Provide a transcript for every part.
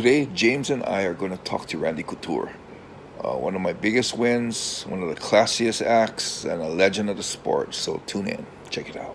Today, James and I are going to talk to Randy Couture, one of my biggest wins, one of the classiest acts, and a legend of the sport. So tune in, check it out.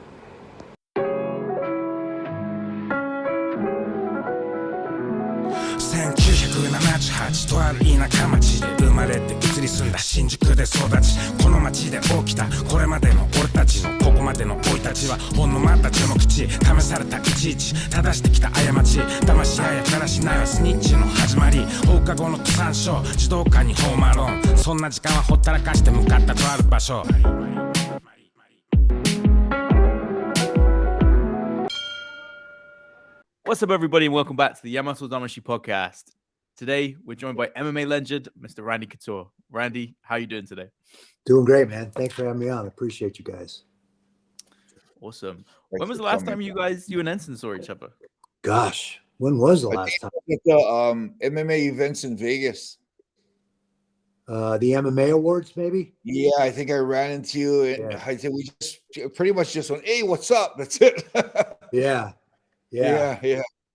1978とある田舎町で生まれて移り住んだ新宿で育ちこの町で起きたこれまでの俺たちのここまでの生い立ちはほんのまた序の口試されたいちいち正してきた過ち騙し合いやからしないはスニッチの始まり放課後の登山所児童館にホームアローンそんな時間はほったらかして向かったとある場所What's up, everybody, and welcome back to the Yamatodamashii podcast. Today, we're joined by MMA legend, Mr. Randy Couture. Randy, how are you doing today? Doing great, man. Thanks for having me on. I appreciate you guys. Awesome. When was the last time you and Enson saw each other? Gosh, when was the last time? At the MMA events in Vegas. The MMA awards, maybe? Yeah, I think I ran into you, and I said we just pretty much just went, "Hey, what's up?" That's it. Yeah.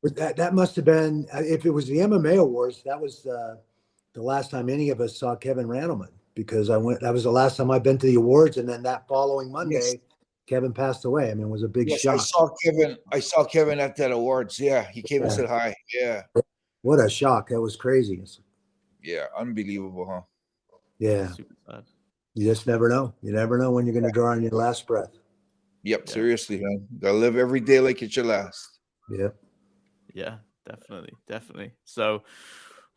But that must have been, if it was the MMA awards, that was the last time any of us saw Kevin Randleman, because that was the last time I've been to the awards, and then that following Monday, Kevin passed away. I mean, it was a big shock. I saw Kevin at that awards. Yeah, he came and said hi. Yeah. What a shock. That was crazy. Yeah, unbelievable, huh? Yeah. Super sad. You just never know. You never know when you're going to draw on your last breath. Yep, seriously, man. Gotta live every day like it's your last. Yep. Yeah, definitely. So,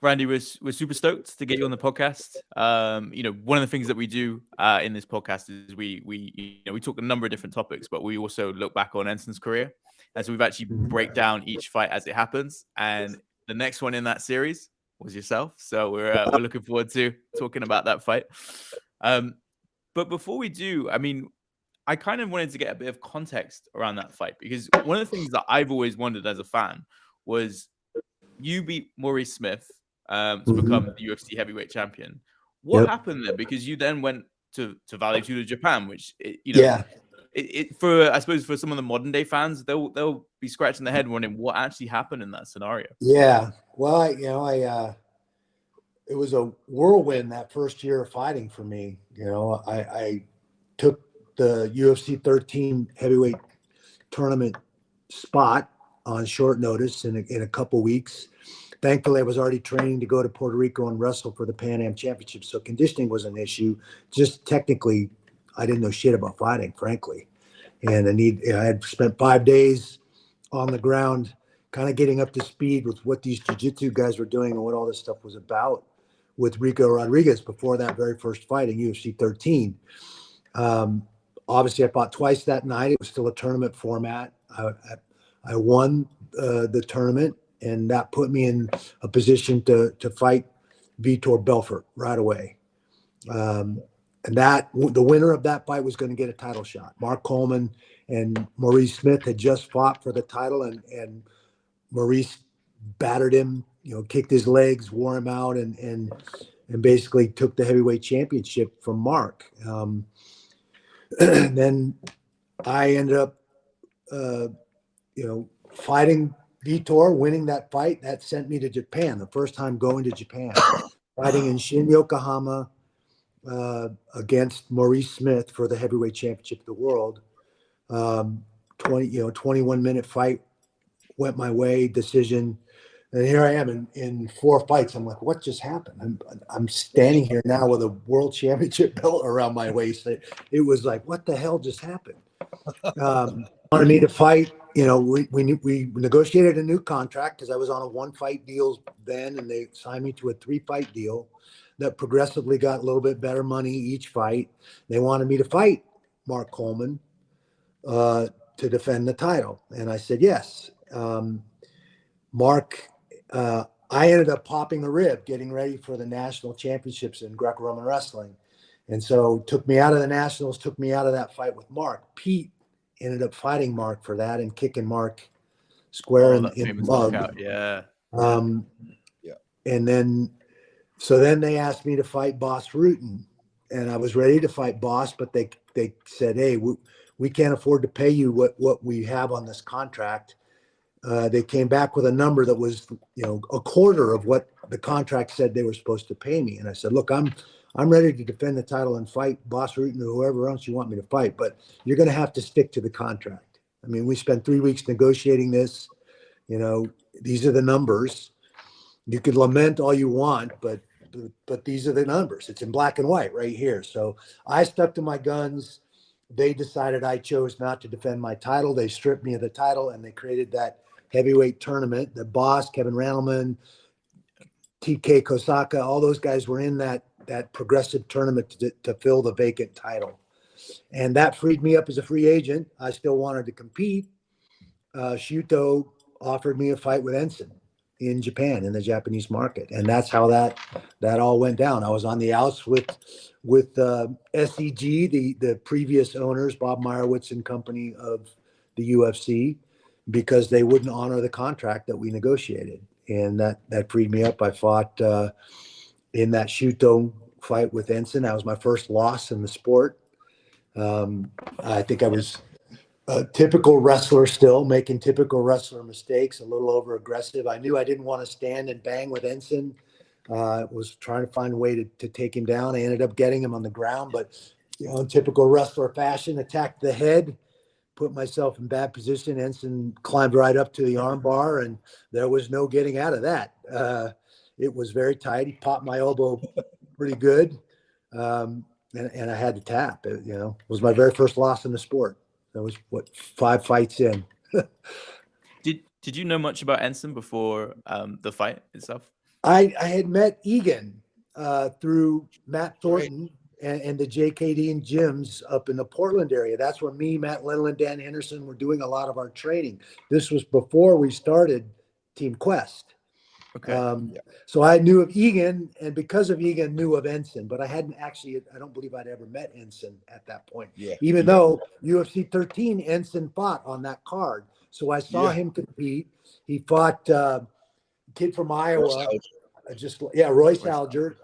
Randy, we're super stoked to get you on the podcast. One of the things that we do in this podcast is we talk a number of different topics, but we also look back on Enson's career, and so we've actually break down each fight as it happens. And the next one in that series was yourself, so we're looking forward to talking about that fight. But before we do, I kind of wanted to get a bit of context around that fight, because one of the things that I've always wondered as a fan was you beat Maurice Smith to become the UFC heavyweight champion. What happened there? Because you then went to Vale Tudo, Japan, which I suppose for some of the modern day fans, they'll be scratching their head wondering what actually happened in that scenario. Yeah, well, it was a whirlwind that first year of fighting for me. I took the UFC 13 heavyweight tournament spot on short notice in a couple weeks. Thankfully, I was already training to go to Puerto Rico and wrestle for the Pan Am Championship, so conditioning was an issue. Just technically, I didn't know shit about fighting, frankly. And I had spent 5 days on the ground, kind of getting up to speed with what these jiu-jitsu guys were doing and what all this stuff was about with Rico Rodriguez before that very first fight in UFC 13. Obviously, I fought twice that night. It was still a tournament format. I won the tournament, and that put me in a position to fight Vitor Belfort right away. And the winner of that fight was going to get a title shot. Mark Coleman and Maurice Smith had just fought for the title, and Maurice battered him, kicked his legs, wore him out, and basically took the heavyweight championship from Mark. And then I ended up, fighting Vitor, winning that fight. That sent me to Japan, the first time going to Japan, fighting in Shin, Yokohama, against Maurice Smith for the heavyweight championship of the world. 21-minute fight, went my way, decision. And here I am in 4 fights. I'm like, what just happened? I'm standing here now with a world championship belt around my waist. It was like, what the hell just happened? Wanted me to fight. We negotiated a new contract because I was on a 1-fight deal then, and they signed me to a 3-fight deal that progressively got a little bit better money each fight. They wanted me to fight Mark Coleman to defend the title, and I said yes. Mark. I ended up popping a rib getting ready for the national championships in Greco-Roman wrestling. And so took me out of the nationals, took me out of that fight with Mark. Pete ended up fighting Mark for that and kicking Mark square in the mug. And then they asked me to fight Boss Rutten, and I was ready to fight Boss, but they said, hey, we can't afford to pay you what we have on this contract. They came back with a number that was, a quarter of what the contract said they were supposed to pay me. And I said, look, I'm ready to defend the title and fight Boss Rutan or whoever else you want me to fight, but you're going to have to stick to the contract. I mean, we spent 3 weeks negotiating this. These are the numbers. You can lament all you want, but these are the numbers. It's in black and white right here. So I stuck to my guns. They decided I chose not to defend my title. They stripped me of the title, and they created that heavyweight tournament. The boss, Kevin Randleman, TK Kosaka, all those guys were in that progressive tournament to fill the vacant title. And that freed me up as a free agent. I still wanted to compete. Shuto offered me a fight with Enson in Japan, in the Japanese market. And that's how that all went down. I was on the outs with SEG, the previous owners, Bob Meyerowitz and company of the UFC, because they wouldn't honor the contract that we negotiated. And that freed me up. I fought in that Shuto fight with Enson. That was my first loss in the sport. I think I was a typical wrestler still, making typical wrestler mistakes, a little over aggressive. I knew I didn't want to stand and bang with Enson. Was trying to find a way to take him down. I ended up getting him on the ground, but in typical wrestler fashion, attacked the head, put myself in bad position. Enson climbed right up to the arm bar, and there was no getting out of that. It was very tight. He popped my elbow pretty good, and I had to tap. It was my very first loss in the sport. That was 5 fights in. Did you know much about Enson before the fight itself? I had met Egan through Matt Thornton and the JKD and gyms up in the Portland area. That's where me, Matt Little, and Dan Henderson were doing a lot of our training. This was before we started Team Quest. Okay. So I knew of Egan, and because of Egan, knew of Enson, but I hadn't actually, I don't believe I'd ever met Enson at that point. Yeah. Even though UFC 13, Enson fought on that card. So I saw him compete. He fought a kid from Iowa. Royce Alger.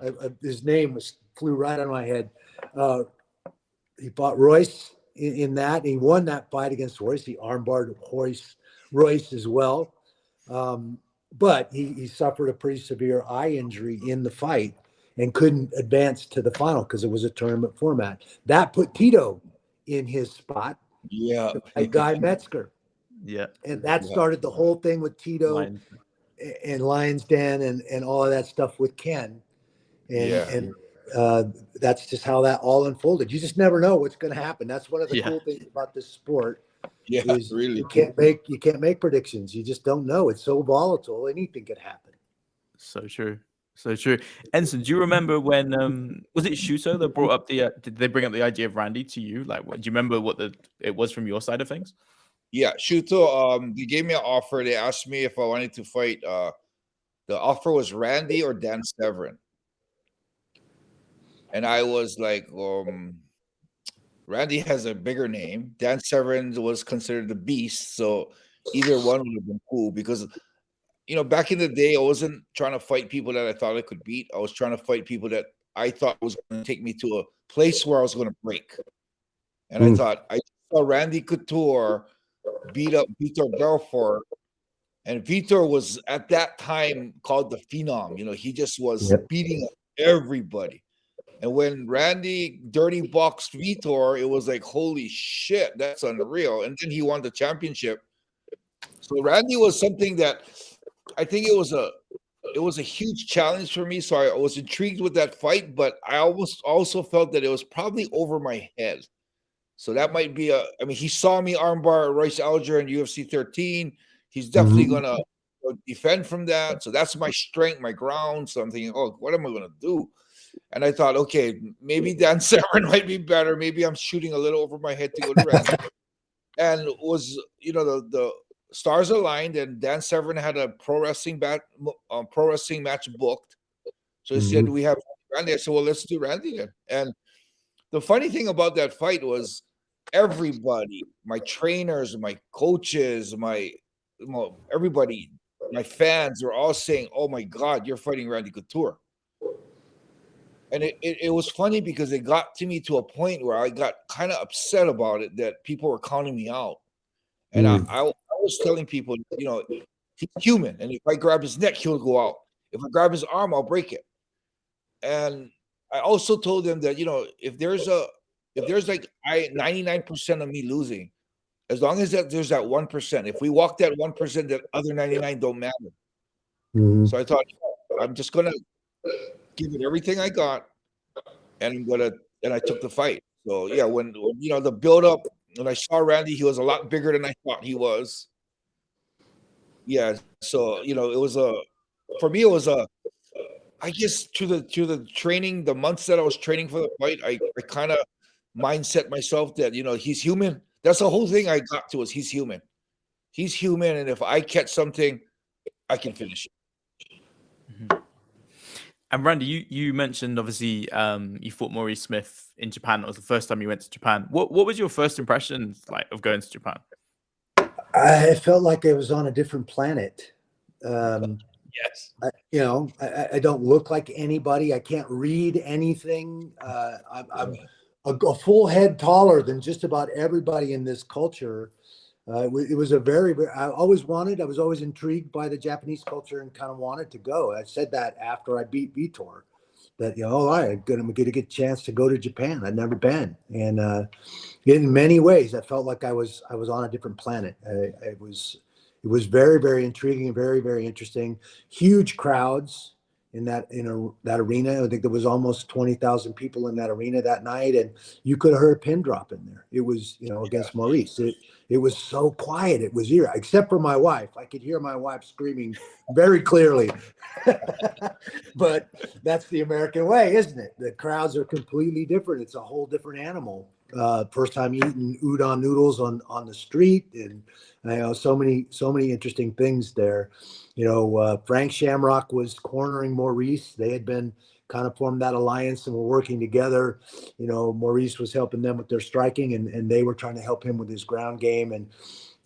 His name flew right on my head. He fought Royce in that. He won that fight against Royce. He armbarred Royce as well. But he suffered a pretty severe eye injury in the fight and couldn't advance to the final because it was a tournament format. That put Tito in his spot. Yeah. Guy Metzger. Yeah. And that started the whole thing with Tito and Lions Den and all of that stuff with Ken. And that's just how that all unfolded. You just never know what's going to happen. That's one of the cool things about this sport. Yeah, really. You can't make predictions. You just don't know. It's so volatile. Anything could happen. So true. So true. Enson, do you remember when was it Shuto that brought up did they bring up the idea of Randy to you? Like, do you remember what it was from your side of things? Yeah, Shuto, they gave me an offer. They asked me if I wanted to fight. The offer was Randy or Dan Severn. And I was like, Randy has a bigger name. Dan Severn was considered the beast. So either one would have been cool because, back in the day, I wasn't trying to fight people that I thought I could beat. I was trying to fight people that I thought was going to take me to a place where I was going to break. And I thought, I saw Randy Couture beat up Vitor Belfort. And Vitor was at that time called the Phenom. He just was beating up everybody. And when Randy dirty boxed Vitor, it was like, holy shit, that's unreal. And then he won the championship. So Randy was something that I think it was a huge challenge for me. So I was intrigued with that fight, but I also felt that it was probably over my head. So that might be he saw me armbar Royce Alger in UFC 13. He's definitely going to defend from that. So that's my strength, my ground. So I'm thinking, what am I going to do? And I thought, okay, maybe Dan Severn might be better. Maybe I'm shooting a little over my head to go to Randy. And it was, the stars aligned, and Dan Severn had a pro wrestling match booked. So he said, we have Randy. I said, well, let's do Randy then. And the funny thing about that fight was everybody, my trainers, my coaches, everybody, my fans were all saying, oh my God, you're fighting Randy Couture. And it was funny because it got to me to a point where I got kind of upset about it, that people were counting me out. And I was telling people, he's human, and if I grab his neck, he'll go out. If I grab his arm, I'll break it. And I also told them that if there's like 99% of me losing, as long as there's that 1%, if we walk that 1%, that other 99 don't matter. Mhm. So I thought, I'm just gonna give it everything I got, and I took the fight. So yeah, when the build up, when I saw Randy, he was a lot bigger than I thought he was. Yeah, so it was for me, it was I guess to the training, the months that I was training for the fight, I kind of mindset myself that he's human. That's the whole thing I got to, is he's human. He's human, and if I catch something, I can finish it. And Randy, you mentioned obviously you fought Maurice Smith in Japan. It was the first time you went to Japan. What was your first impressions like of going to Japan? I felt like I was on a different planet. Yes. I don't look like anybody. I can't read anything. I'm a full head taller than just about everybody in this culture. It was a very, I was always intrigued by the Japanese culture and kind of wanted to go. I said that after I beat Vitor, that, I'm going to get a chance to go to Japan. I'd never been. And in many ways, I felt like I was on a different planet. It was very, very intriguing and very, very interesting. Huge crowds in that arena. I think there was almost 20,000 people in that arena that night, and you could have heard a pin drop in there. It was, against Maurice. It was so quiet. It was eerie, except for my wife. I could hear my wife screaming very clearly. But that's the American way, isn't it? The crowds are completely different. It's a whole different animal. First time eating udon noodles on the street, and so many interesting things there. Frank Shamrock was cornering Maurice. They had been kind of formed that alliance and were working together. Maurice was helping them with their striking, and they were trying to help him with his ground game. And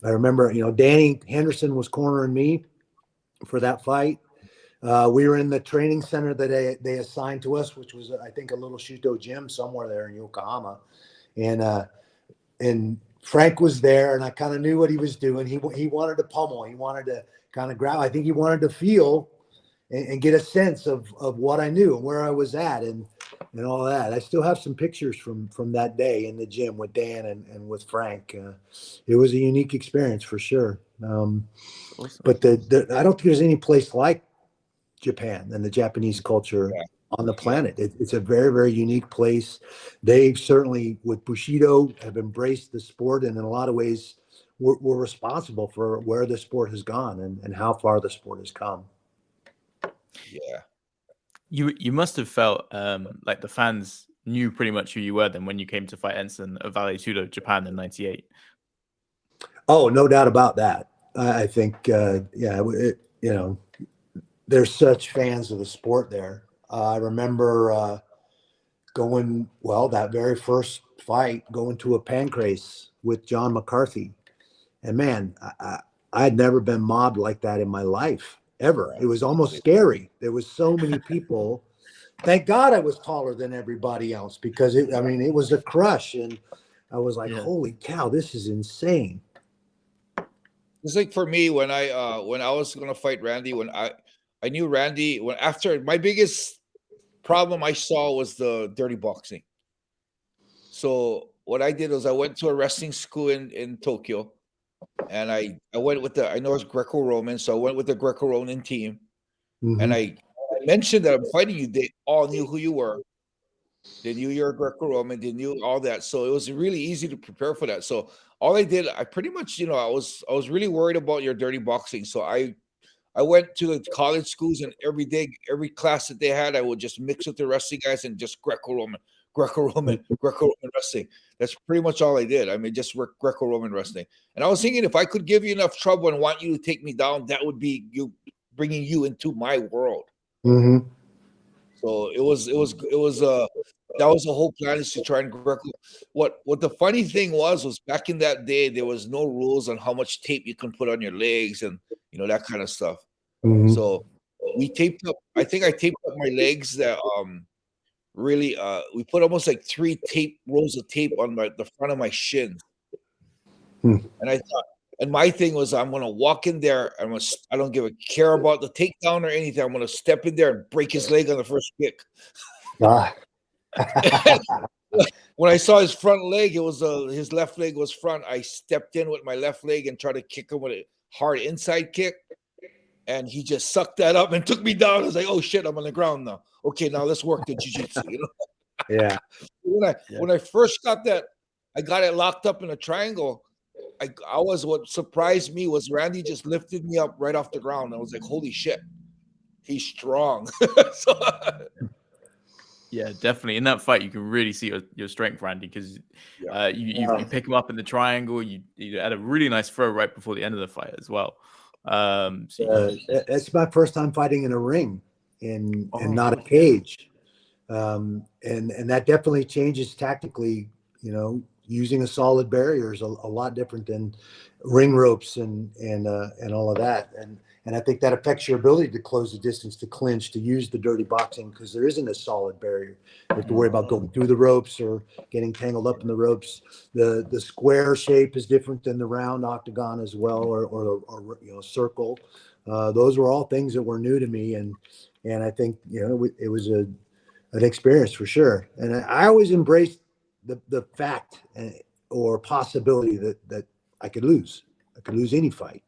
I remember, Danny Henderson was cornering me for that fight. We were in the training center that they assigned to us, which was, I think, a little Shuto gym somewhere there in Yokohama. And Frank was there, and I kind of knew what he was doing. He wanted to pummel. He wanted to kind of grab. I think he wanted to feel and get a sense of what I knew and where I was at and all that. I still have some pictures from that day in the gym with Dan and with Frank. It was a unique experience for sure. Awesome. But I don't think there's any place like Japan and the Japanese culture on the planet. It's a very, very unique place. They certainly, with Bushido, have embraced the sport, and in a lot of ways we're responsible for where the sport has gone and how far the sport has come. Yeah. You must have felt like the fans knew pretty much who you were then when you came to fight Enson at Vale Tudo, Japan in '98. Oh, no doubt about that. I think, they're such fans of the sport there. I remember that very first fight, going to a pancrase with John McCarthy. And man, I had never been mobbed like that in my life, ever. It was almost scary. There was so many people. Thank God I was taller than everybody else, because it was a crush. And I was like, holy cow, this is insane. It's like for me, when I was going to fight Randy, when I knew Randy, after my biggest problem I saw was the dirty boxing. So what I did was I went to a wrestling school in Tokyo, and I went with I know it's Greco-Roman, so I went with the Greco-Roman team. Mm-hmm. And I mentioned that I'm fighting you. They all knew who you were. They knew you're a Greco-Roman. They knew all that. So it was really easy to prepare for that. So all I did, I pretty much, I was really worried about your dirty boxing. So I went to the college schools, and every day, every class that they had, I would just mix with the wrestling guys and just Greco-Roman wrestling. That's pretty much all I did. I mean, just Greco-Roman wrestling. And I was thinking, if I could give you enough trouble and want you to take me down, that would be you bringing you into my world. Mm-hmm. So it was that was the whole plan, is to try and Greco. What the funny thing was back in that day, there was no rules on how much tape you can put on your legs and that kind of stuff. Mm-hmm. So we taped up. I think I taped up my legs that really we put almost like 3 rolls of tape on the front of my shins. And I thought, And my thing was, I'm gonna walk in there. I don't give a care about the takedown or anything. I'm gonna step in there and break his leg on the first kick. Ah. When I saw his front leg, it was his left leg was front. I stepped in with my left leg and tried to kick him with a hard inside kick, and he just sucked that up and took me down. I was like, "Oh shit, I'm on the ground now. Okay, now let's work the jiu-jitsu." You know? Yeah. When I first got that, I got it locked up in a triangle. What surprised me was Randy just lifted me up right off the ground. I was like, "Holy shit, he's strong." So, yeah, definitely. In that fight, you can really see your strength, Randy, because you pick him up in the triangle. You had a really nice throw right before the end of the fight as well. It's my first time fighting in a ring and not a cage. And that definitely changes tactically, you know. Using a solid barrier is a lot different than ring ropes and all of that. And I think that affects your ability to close the distance, to clinch, to use the dirty boxing, because there isn't a solid barrier. You have to worry about going through the ropes or getting tangled up in the ropes. The square shape is different than the round octagon as well, or you know, circle. Those were all things that were new to me, and I think, you know, it was an experience for sure. And I always embraced the fact or possibility that I could lose. I could lose any fight.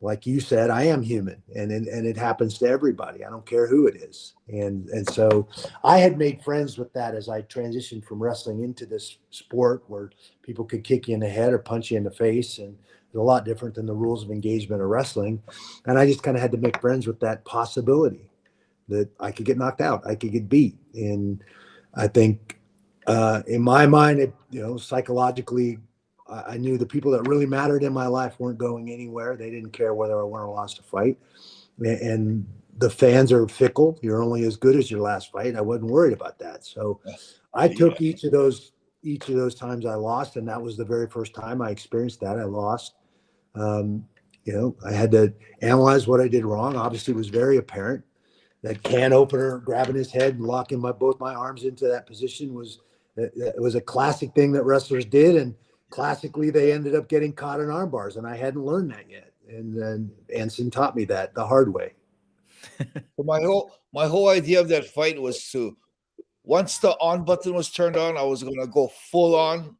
Like you said, I am human, and it happens to everybody. I don't care who it is. And so I had made friends with that as I transitioned from wrestling into this sport where people could kick you in the head or punch you in the face, and it's a lot different than the rules of engagement of wrestling. And I just kind of had to make friends with that possibility that I could get knocked out, I could get beat. And I think in my mind, you know, psychologically, I knew the people that really mattered in my life weren't going anywhere. They didn't care whether I won or lost a fight. And the fans are fickle. You're only as good as your last fight. I wasn't worried about that. So I took each of those times I lost, and that was the very first time I experienced that. I lost. You know, I had to analyze what I did wrong. Obviously, it was very apparent. That can opener, grabbing his head and locking both my arms into that position it was a classic thing that wrestlers did, and classically they ended up getting caught in arm bars, and I hadn't learned that yet. And then Enson taught me that the hard way. So my whole idea of that fight was to, once the on button was turned on, I was gonna go full on,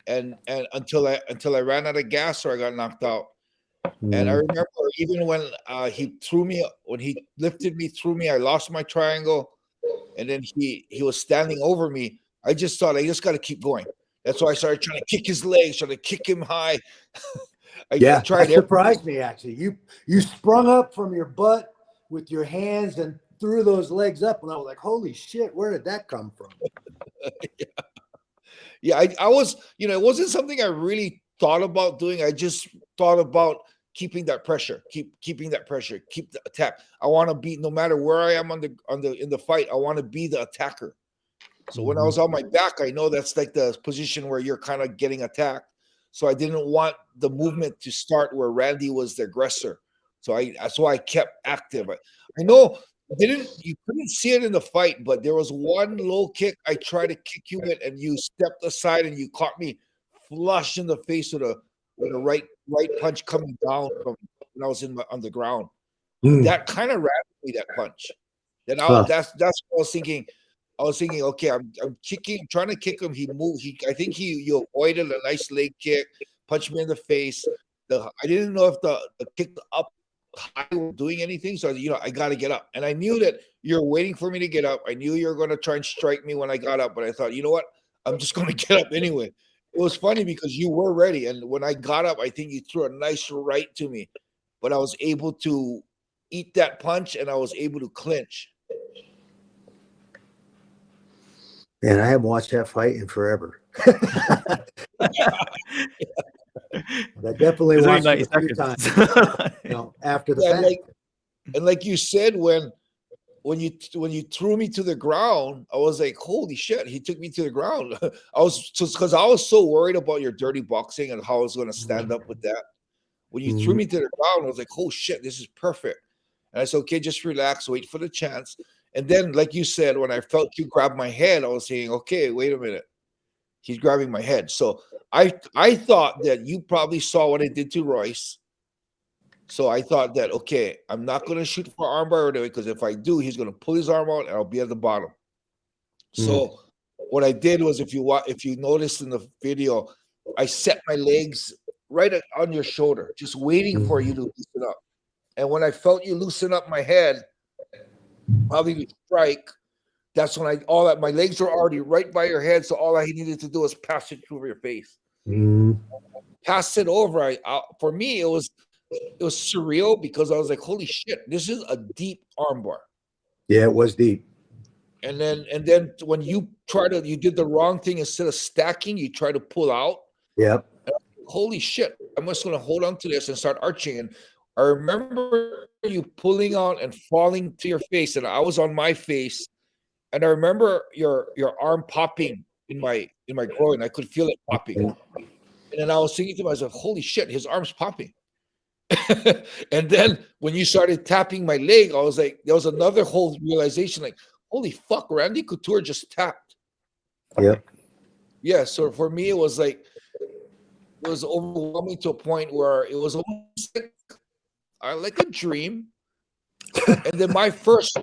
and until I ran out of gas or I got knocked out. And I remember even when he lifted me, threw me, I lost my triangle, and then he was standing over me. I just thought, I just got to keep going. That's why I started trying to kick his legs, trying to kick him high. I tried. That surprised me, actually. You sprung up from your butt with your hands and threw those legs up, and I was like, holy shit, where did that come from? I was, you know, it wasn't something I really thought about doing. I just thought about keeping that pressure, keeping that pressure, keep the attack. I want to be, no matter where I am in the fight, I want to be the attacker. So when I was on my back, I know that's like the position where you're kind of getting attacked. So I didn't want the movement to start where Randy was the aggressor. So that's why I kept active. I know you couldn't see it in the fight, but there was one low kick I tried to kick you with, and you stepped aside and you caught me flush in the face with a right punch coming down from when I was on the ground. That kind of rattled me, that punch. Then that's what I was thinking. I was thinking, okay, I'm kicking, trying to kick him. He moved. I think you avoided a nice leg kick, punched me in the face. I didn't know if the kick up high was doing anything. So, you know, I got to get up. And I knew that you're waiting for me to get up. I knew you were going to try and strike me when I got up. But I thought, you know what? I'm just going to get up anyway. It was funny because you were ready. And when I got up, I think you threw a nice right to me. But I was able to eat that punch, and I was able to clinch. And I haven't watched that fight in forever. I definitely watched it a few times, you know, after the fact. And like you said, when you threw me to the ground, I was like, holy shit, he took me to the ground. Because I was so worried about your dirty boxing and how I was going to stand up with that. When you threw me to the ground, I was like, oh shit, this is perfect. And I said, okay, just relax, wait for the chance. And then, like you said, when I felt you grab my head, I was saying, okay, wait a minute. he's grabbing my head. So I thought that you probably saw what I did to Royce. So I thought that, okay, I'm not going to shoot for armbar right away, because if I do, he's going to pull his arm out and I'll be at the bottom. So what I did was, if you noticed in the video, I set my legs right on your shoulder, just waiting for you to loosen up. And when I felt you loosen up my head, probably to strike, that's when my legs were already right by your head. So all I needed to do was pass it over your face. Pass it over. For me, it was surreal, because I was like, holy shit, this is a deep armbar. Yeah, it was deep. And then when you did the wrong thing. Instead of stacking, you try to pull out. Yep. Holy shit, I'm just going to hold on to this and start arching. And I remember you pulling out and falling to your face, and I was on my face. And I remember your arm popping in my groin. I could feel it popping. And then I was thinking to myself, holy shit, his arm's popping. And then when you started tapping my leg, I was like, there was another whole realization, like, holy fuck, Randy Couture just tapped. Yep. Yeah, so for me, it was overwhelming to a point where it was almost like a dream. And then my first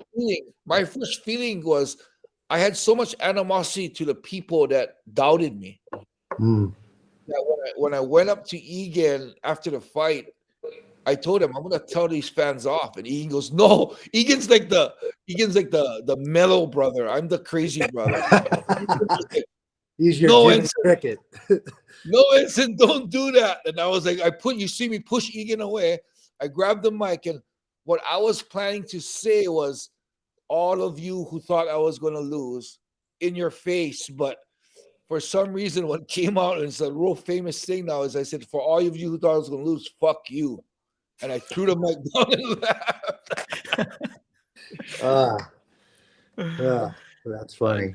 feeling was, I had so much animosity to the people that doubted me. That when I went up to Egan after the fight, I told him, I'm gonna tell these fans off. And Egan goes, no. Egan's like the mellow brother. I'm the crazy brother. He's your Jimmy Cricket. No, Enson, don't do that. And I was like, you see me push Egan away. I grabbed the mic, and what I was planning to say was, all of you who thought I was going to lose, in your face. But for some reason, what came out, and it's a real famous thing now, is I said, for all of you who thought I was going to lose, fuck you. And I threw the mic down and laughed. That's funny.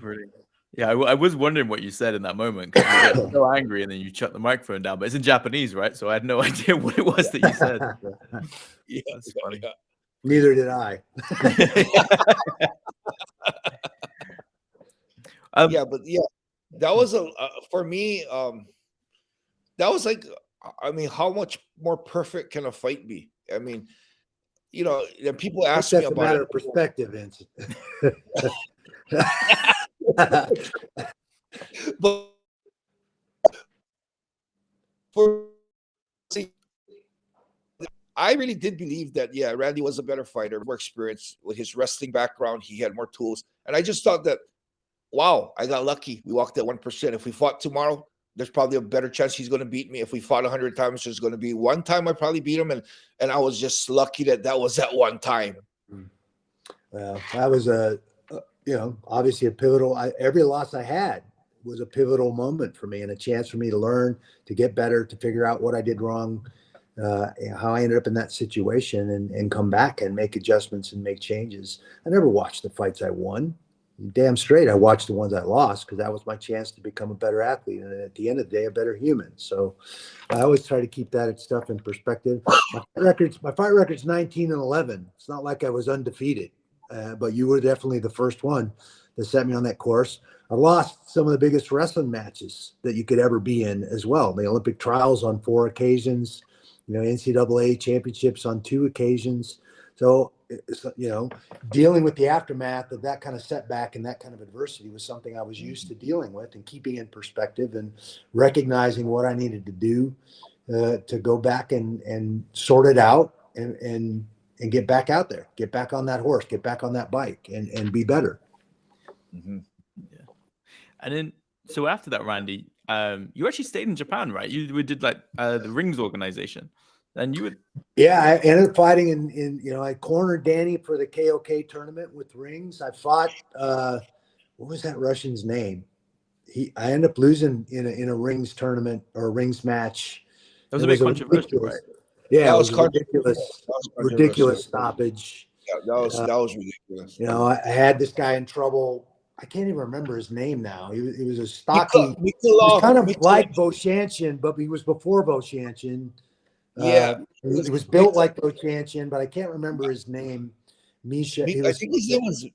Yeah, I was wondering what you said in that moment, because you get so angry and then you shut the microphone down. But it's in Japanese, right? So I had no idea what it was that you said. Yeah, that's funny. Yeah. Neither did I. That was for me. That was like, I mean, how much more perfect can a fight be? I mean, people ask me about a matter of perspective, Enson. But I really did believe that, Randy was a better fighter, more experience with his wrestling background. He had more tools. And I just thought that, wow, I got lucky. We walked at 1%. If we fought tomorrow, there's probably a better chance he's going to beat me. If we fought 100 times, there's going to be one time I probably beat him. And I was just lucky that was that one time. Well, that was obviously a pivotal. Every loss I had was a pivotal moment for me, and a chance for me to learn, to get better, to figure out what I did wrong, how I ended up in that situation, and come back and make adjustments and make changes. I never watched the fights I won. Damn straight, I watched the ones I lost, because that was my chance to become a better athlete, and at the end of the day, a better human. So I always try to keep that stuff in perspective. My fight record's 19-11. It's not like I was undefeated, but you were definitely the first one that set me on that course. I lost some of the biggest wrestling matches that you could ever be in as well. The Olympic trials on 4 occasions, NCAA championships on 2 occasions. So, dealing with the aftermath of that kind of setback and that kind of adversity was something I was used to dealing with, and keeping in perspective and recognizing what I needed to do to go back and sort it out and get back out there, get back on that horse, get back on that bike, and be better. Yeah. And then, so after that, Randy, you actually stayed in Japan, right? You did like the Rings organization. And you would, I ended up fighting in I cornered Danny for the KOK tournament with Rings. I fought what was that Russian's name? I ended up losing in a Rings tournament or a Rings match. That was a bit controversial, right? Yeah, it was ridiculous stoppage. Yeah, that was ridiculous. I had this guy in trouble. I can't even remember his name now. He was a stocky, he was kind of like Boshanshin, but he was before Boshanshin. Yeah, it was built like Boshanshin, but I can't remember his name. Misha. I It was think his name was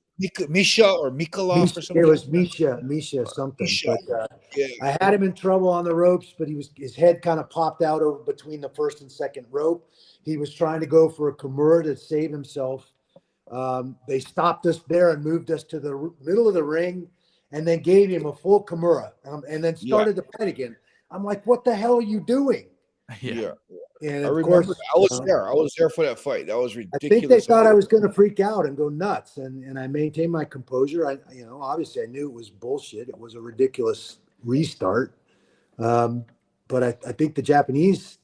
Misha or Mikolov or something. it was Misha something. Misha. But Yeah. I had him in trouble on the ropes, but his head kind of popped out over between the first and second rope. He was trying to go for a Kimura to save himself. They stopped us there and moved us to the middle of the ring, and then gave him a full Kimura, and then started the fight again. I'm like, what the hell are you doing? Yeah. And I of remember course, I was there. I was there for that fight. That was I ridiculous. think they thought I was going to freak out and go nuts, and I maintained my composure. Obviously I knew it was bullshit. It was a ridiculous restart. But I think the Japanese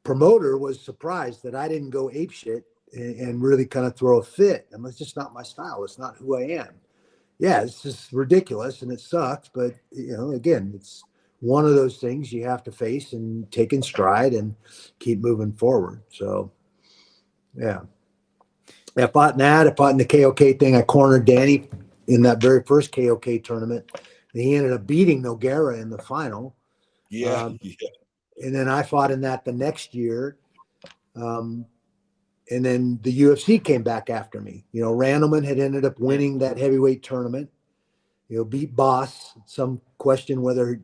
promoter was surprised that I didn't go apeshit and really kind of throw a fit. And it's just not my style. It's not who I am. Yeah, it's just ridiculous and it sucks. But, again, it's one of those things you have to face and take in stride and keep moving forward. So, yeah. I fought in that. I fought in the KOK thing. I cornered Danny in that very first KOK tournament. And he ended up beating Nogueira in the final. Yeah. And then I fought in that the next year. And then the UFC came back after me. Randleman had ended up winning that heavyweight tournament. Beat Boss. Some question whether it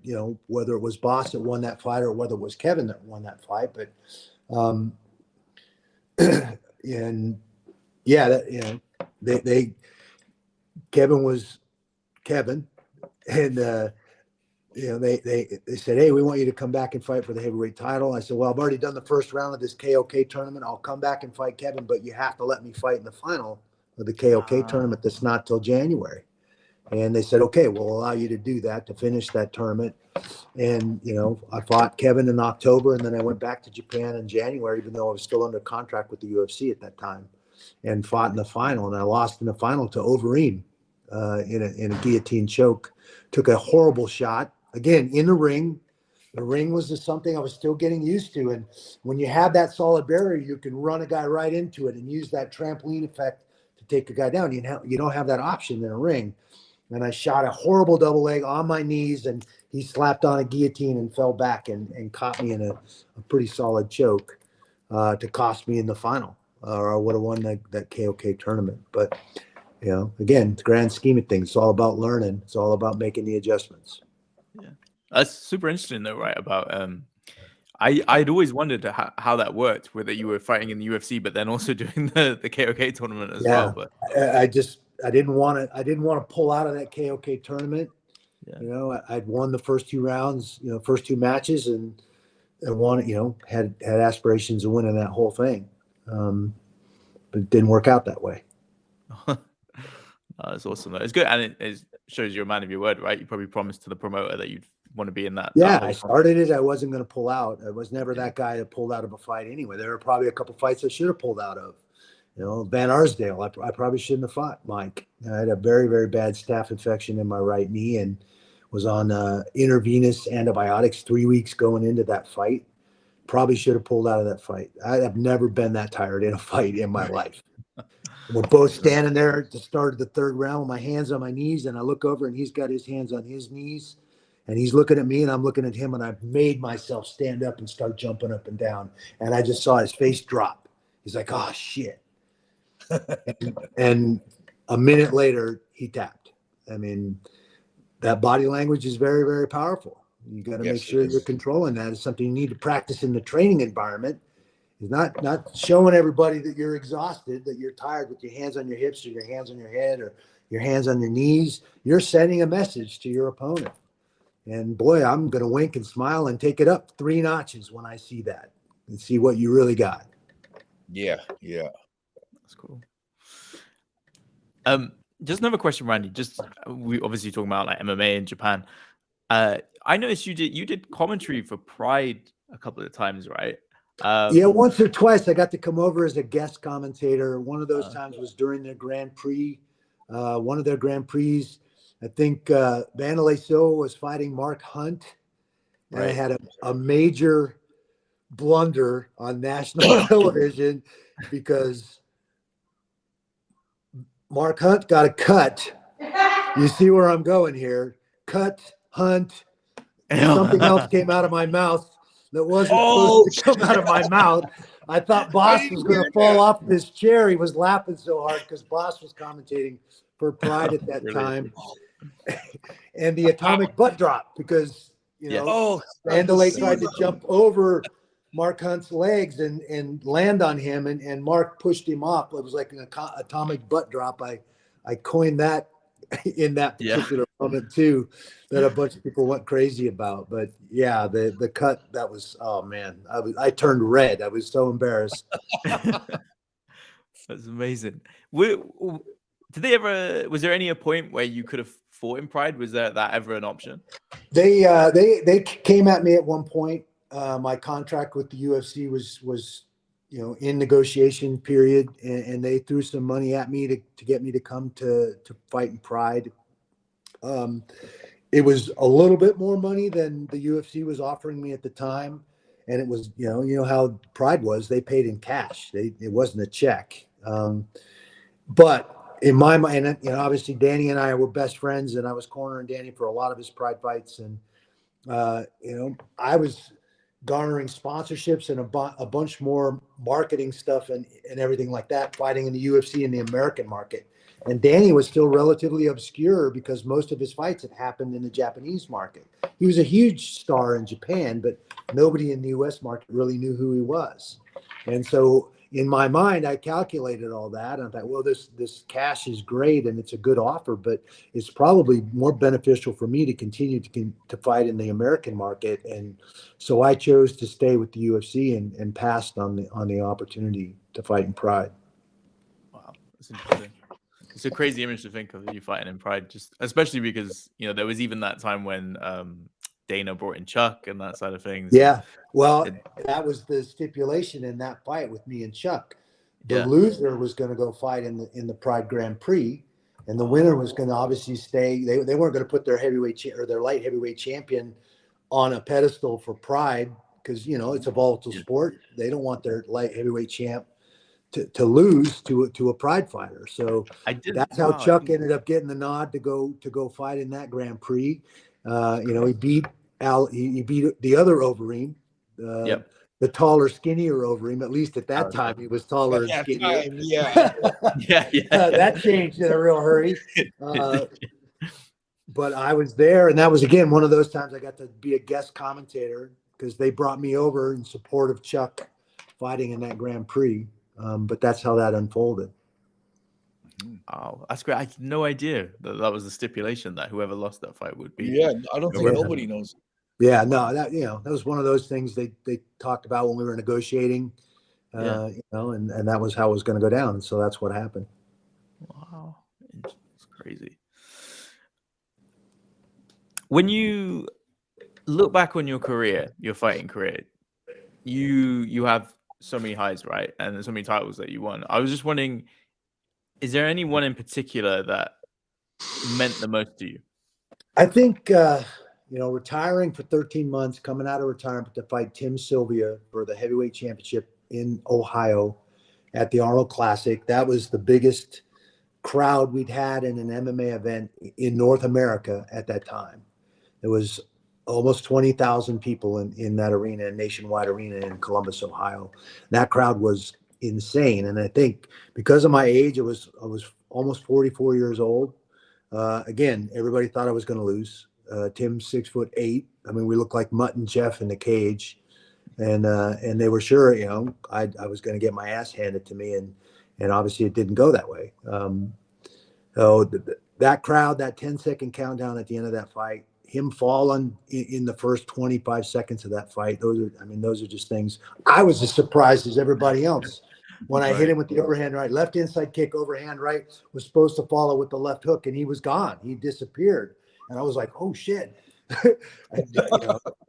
was Boss that won that fight or whether it was Kevin that won that fight. But and yeah, Kevin was Kevin, and they said, hey, we want you to come back and fight for the heavyweight title. I said, well, I've already done the first round of this KOK tournament. I'll come back and fight Kevin, but you have to let me fight in the final of the KOK tournament that's not till January. And they said, okay, we'll allow you to do that, to finish that tournament. And, I fought Kevin in October, and then I went back to Japan in January, even though I was still under contract with the UFC at that time, and fought in the final. And I lost in the final to Overeem in a guillotine choke. Took a horrible shot. Again, in the ring. The ring was just something I was still getting used to. And when you have that solid barrier, you can run a guy right into it and use that trampoline effect to take a guy down. You don't have that option in a ring. And I shot a horrible double leg on my knees, and he slapped on a guillotine and fell back and caught me in a pretty solid choke to cost me in the final. Or I would have won that KOK tournament. But, again, the grand scheme of things, it's all about learning. It's all about making the adjustments. Yeah, that's super interesting though, right? About I'd always wondered how that worked, whether you were fighting in the UFC, but then also doing the KOK tournament as well. But I didn't want to pull out of that KOK tournament. Yeah. I'd won the first two rounds, first two matches, and won. Had aspirations of winning that whole thing, but it didn't work out that way. That's awesome. Though. It's good, and it shows you're a man of your word, right? You probably promised to the promoter that you'd want to be in that. Yeah, I started it. I wasn't going to pull out. I was never that guy that pulled out of a fight anyway. There were probably a couple fights I should have pulled out of. Van Arsdale, I probably shouldn't have fought Mike. I had a very, very bad staph infection in my right knee and was on intravenous antibiotics 3 weeks going into that fight. Probably should have pulled out of that fight. I have never been that tired in a fight in my life. We're both standing there at the start of the third round with my hands on my knees, and I look over and he's got his hands on his knees, and he's looking at me and I'm looking at him, and I've made myself stand up and start jumping up and down, and I just saw his face drop. He's like, oh, shit. And a minute later, he tapped. I mean, that body language is very, very powerful. You got to make sure you're controlling that. It's something you need to practice in the training environment. It's not showing everybody that you're exhausted, that you're tired with your hands on your hips or your hands on your head or your hands on your knees. You're sending a message to your opponent. And boy, I'm going to wink and smile and take it up 3 notches when I see that and see what you really got. Yeah. That's cool. Just another question, Randy. We obviously talking about like MMA in Japan. I noticed you did commentary for Pride a couple of times, right? Yeah, once or twice I got to come over as a guest commentator. One of those times was during their Grand Prix. One of their Grand Prix, I think Vanderlei Silva was fighting Mark Hunt. And I had a major blunder on national television because Mark Hunt got a cut. You see where I'm going here. Cut, Hunt. Something else came out of my mouth that wasn't supposed to come out of my mouth. I thought Boss was going to fall off of his chair. He was laughing so hard because Boss was commentating for Pride at that time. And the atomic butt drop because, Mandalay tried to jump over Mark Hunt's legs and land on him, and Mark pushed him off. It was like an atomic butt drop. I coined that in that particular moment too, that a bunch of people went crazy about. But yeah, the cut, that was, oh man, I turned red. I was so embarrassed. That's amazing. Did they ever? Was there any a point where you could have fought in Pride? Was that ever an option? They came at me at one point. My contract with the UFC was in negotiation period, and they threw some money at me to get me to come to fight in Pride. It was a little bit more money than the UFC was offering me at the time, and it was you know how Pride was. They paid in cash. It wasn't a check. But in my mind, obviously Danny and I were best friends, and I was cornering Danny for a lot of his Pride fights, and I was garnering sponsorships and a bunch more marketing stuff and everything like that, fighting in the UFC in the American market. And Danny was still relatively obscure because most of his fights had happened in the Japanese market. He was a huge star in Japan, but nobody in the US market really knew who he was. And so in my mind, I calculated all that. And I thought, well, this cash is great and it's a good offer, but it's probably more beneficial for me to continue to fight in the American market. And so I chose to stay with the UFC and passed on the opportunity to fight in Pride. Wow, that's interesting. It's a crazy image to think of you fighting in Pride, just especially because there was even that time when Dana brought in Chuck and that side of things. Yeah, well, that was the stipulation in that fight with me and Chuck. The loser was going to go fight in the Pride Grand Prix, and the winner was going to obviously stay. They weren't going to put their heavyweight or their light heavyweight champion on a pedestal for Pride because it's a volatile sport. They don't want their light heavyweight champ to lose to a Pride fighter. So that's how Chuck ended up getting the nod to go fight in that Grand Prix. He beat he beat the other Overeem, the taller, skinnier Overeem. At least at that time, he was taller and skinnier. That changed in a real hurry. But I was there, and that was again one of those times I got to be a guest commentator because they brought me over in support of Chuck fighting in that Grand Prix. But that's how that unfolded. Oh, that's great. I had no idea that was the stipulation that whoever lost that fight would be. Yeah, I don't think nobody knows. Yeah, no, that was one of those things they talked about when we were negotiating, and that was how it was going to go down. So that's what happened. Wow, it's crazy. When you look back on your career, your fighting career, you have so many highs, right? And there's so many titles that you won. I was just wondering, is there any one in particular that meant the most to you? I think, retiring for 13 months, coming out of retirement to fight Tim Sylvia for the heavyweight championship in Ohio at the Arnold Classic. That was the biggest crowd we'd had in an MMA event in North America at that time. It was almost 20,000 people in that arena, nationwide arena in Columbus, Ohio. That crowd was insane. And I think because of my age, I was almost 44 years old. Again, everybody thought I was going to lose. Tim's 6'8". I mean, we looked like Mutt and Jeff in the cage, and they were sure, I was going to get my ass handed to me, and obviously it didn't go that way. So that crowd, that 10-second countdown at the end of that fight, him falling in the first 25 seconds of that fight, those are just things. I was as surprised as everybody else when I hit him with the overhand right. Left inside kick, overhand right, was supposed to follow with the left hook, and he was gone. He disappeared. And I was like, oh, shit. And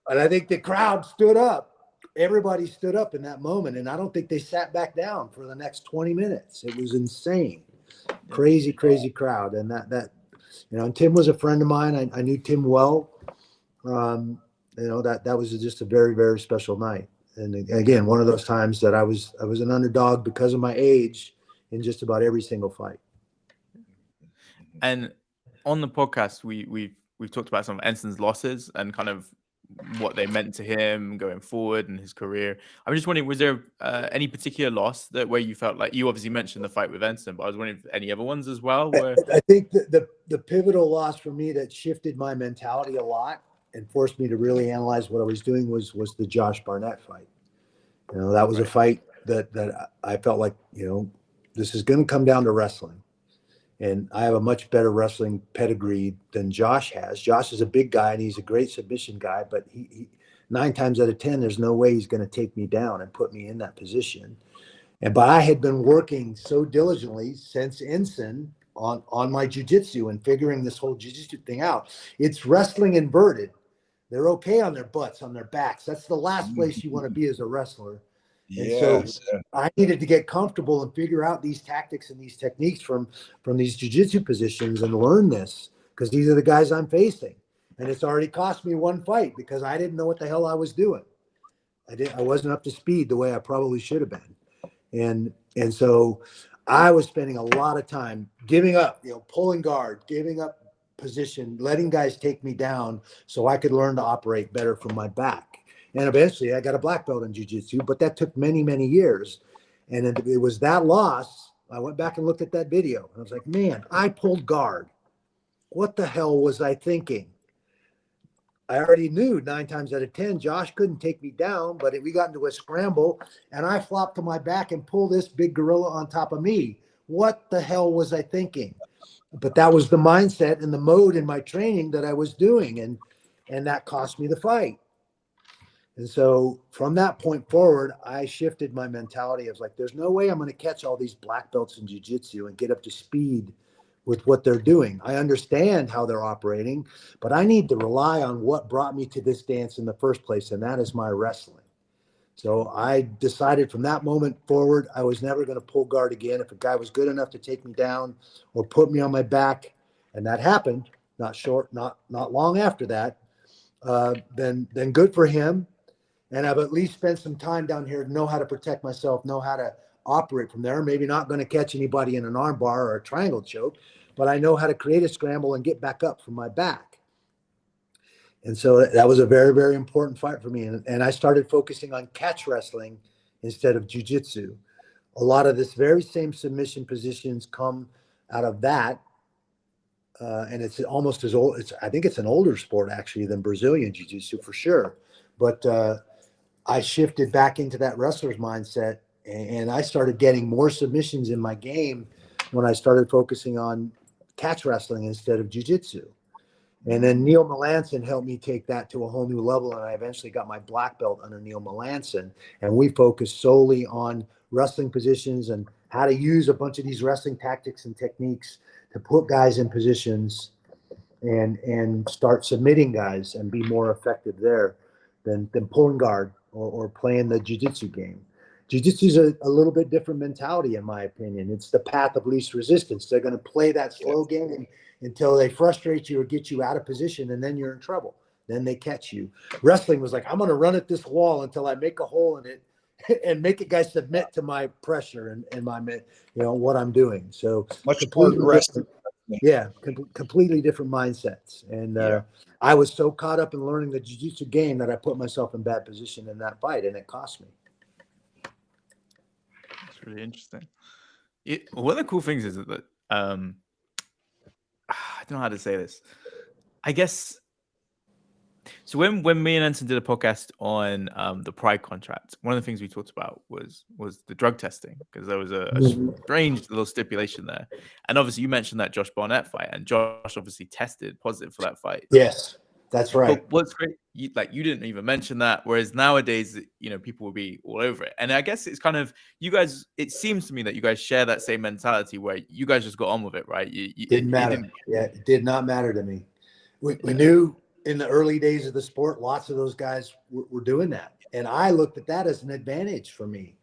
I think the crowd stood up. Everybody stood up in that moment, and I don't think they sat back down for the next 20 minutes. It was insane. Crazy, crazy crowd. And and Tim was a friend of mine. I knew Tim well. That was just a very, very special night. And again, one of those times that I was an underdog because of my age in just about every single fight. And on the podcast, we've talked about some of Enson's losses and kind of what they meant to him going forward and his career. I'm just wondering, was there any particular loss that where you felt like, you obviously mentioned the fight with Enson, but I was wondering if any other ones as well where I think the pivotal loss for me that shifted my mentality a lot and forced me to really analyze what I was doing was the Josh Barnett fight. You know, that was a fight that I felt like, you know, this is going to come down to wrestling. And I have a much better wrestling pedigree than Josh has. Josh is a big guy and he's a great submission guy, but he 9 times out of 10, there's no way he's going to take me down and put me in that position. But I had been working so diligently since Enson on my jiu-jitsu and figuring this whole jiu-jitsu thing out. It's wrestling inverted. They're okay on their butts, on their backs. That's the last place you want to be as a wrestler. Yes. And so I needed to get comfortable and figure out these tactics and these techniques from these jiu-jitsu positions and learn this, because these are the guys I'm facing. And it's already cost me one fight because I didn't know what the hell I was doing. I wasn't up to speed the way I probably should have been. And so I was spending a lot of time giving up, you know, pulling guard, giving up position, letting guys take me down so I could learn to operate better from my back. And eventually I got a black belt in jiu-jitsu, but that took many, many years. And it was that loss. I went back and looked at that video and I was like, man, I pulled guard. What the hell was I thinking? I already knew 9 times out of 10, Josh couldn't take me down, but we got into a scramble and I flopped to my back and pulled this big gorilla on top of me. What the hell was I thinking? But that was the mindset and the mode in my training that I was doing. And that cost me the fight. And so from that point forward, I shifted my mentality. I was like, there's no way I'm going to catch all these black belts in jiu-jitsu and get up to speed with what they're doing. I understand how they're operating, but I need to rely on what brought me to this dance in the first place, and that is my wrestling. So I decided from that moment forward, I was never going to pull guard again. If a guy was good enough to take me down or put me on my back, and that happened, not long after that, then good for him. And I've at least spent some time down here to know how to protect myself, know how to operate from there. Maybe not going to catch anybody in an arm bar or a triangle choke, but I know how to create a scramble and get back up from my back. And so that was a very, very important fight for me. And I started focusing on catch wrestling instead of jiu-jitsu. A lot of this very same submission positions come out of that. And it's almost as old. I think it's an older sport actually than Brazilian jiu-jitsu for sure. But I shifted back into that wrestler's mindset, and I started getting more submissions in my game when I started focusing on catch wrestling instead of jiu-jitsu. And then Neil Melanson helped me take that to a whole new level, and I eventually got my black belt under Neil Melanson, and we focused solely on wrestling positions and how to use a bunch of these wrestling tactics and techniques to put guys in positions and start submitting guys and be more effective there than pulling guard or playing the jiu-jitsu game. Jiu-jitsu is a little bit different mentality, in my opinion. It's the path of least resistance. They're going to play that slow game until they frustrate you or get you out of position, and then you're in trouble. Then they catch you. Wrestling was like, I'm going to run at this wall until I make a hole in it and make a guy submit to my pressure and my, what I'm doing. So much more aggressive. Yeah, completely different mindsets. And I was so caught up in learning the jiu-jitsu game that I put myself in bad position in that fight, and it cost me. That's really interesting. One of the cool things is that I don't know how to say this. I guess so. When me and Enson did a podcast on the Pride contract, one of the things we talked about was the drug testing, because there was a strange little stipulation there. And obviously, you mentioned that Josh Barnett fight, and Josh obviously tested positive for that fight. Yes, that's right. But what's great, you didn't even mention that. Whereas nowadays, people will be all over it. And I guess it's kind of you guys. It seems to me that you guys share that same mentality where you guys just got on with it, right? Didn't matter. It did not matter to me. We knew in the early days of the sport, lots of those guys were doing that. And I looked at that as an advantage for me.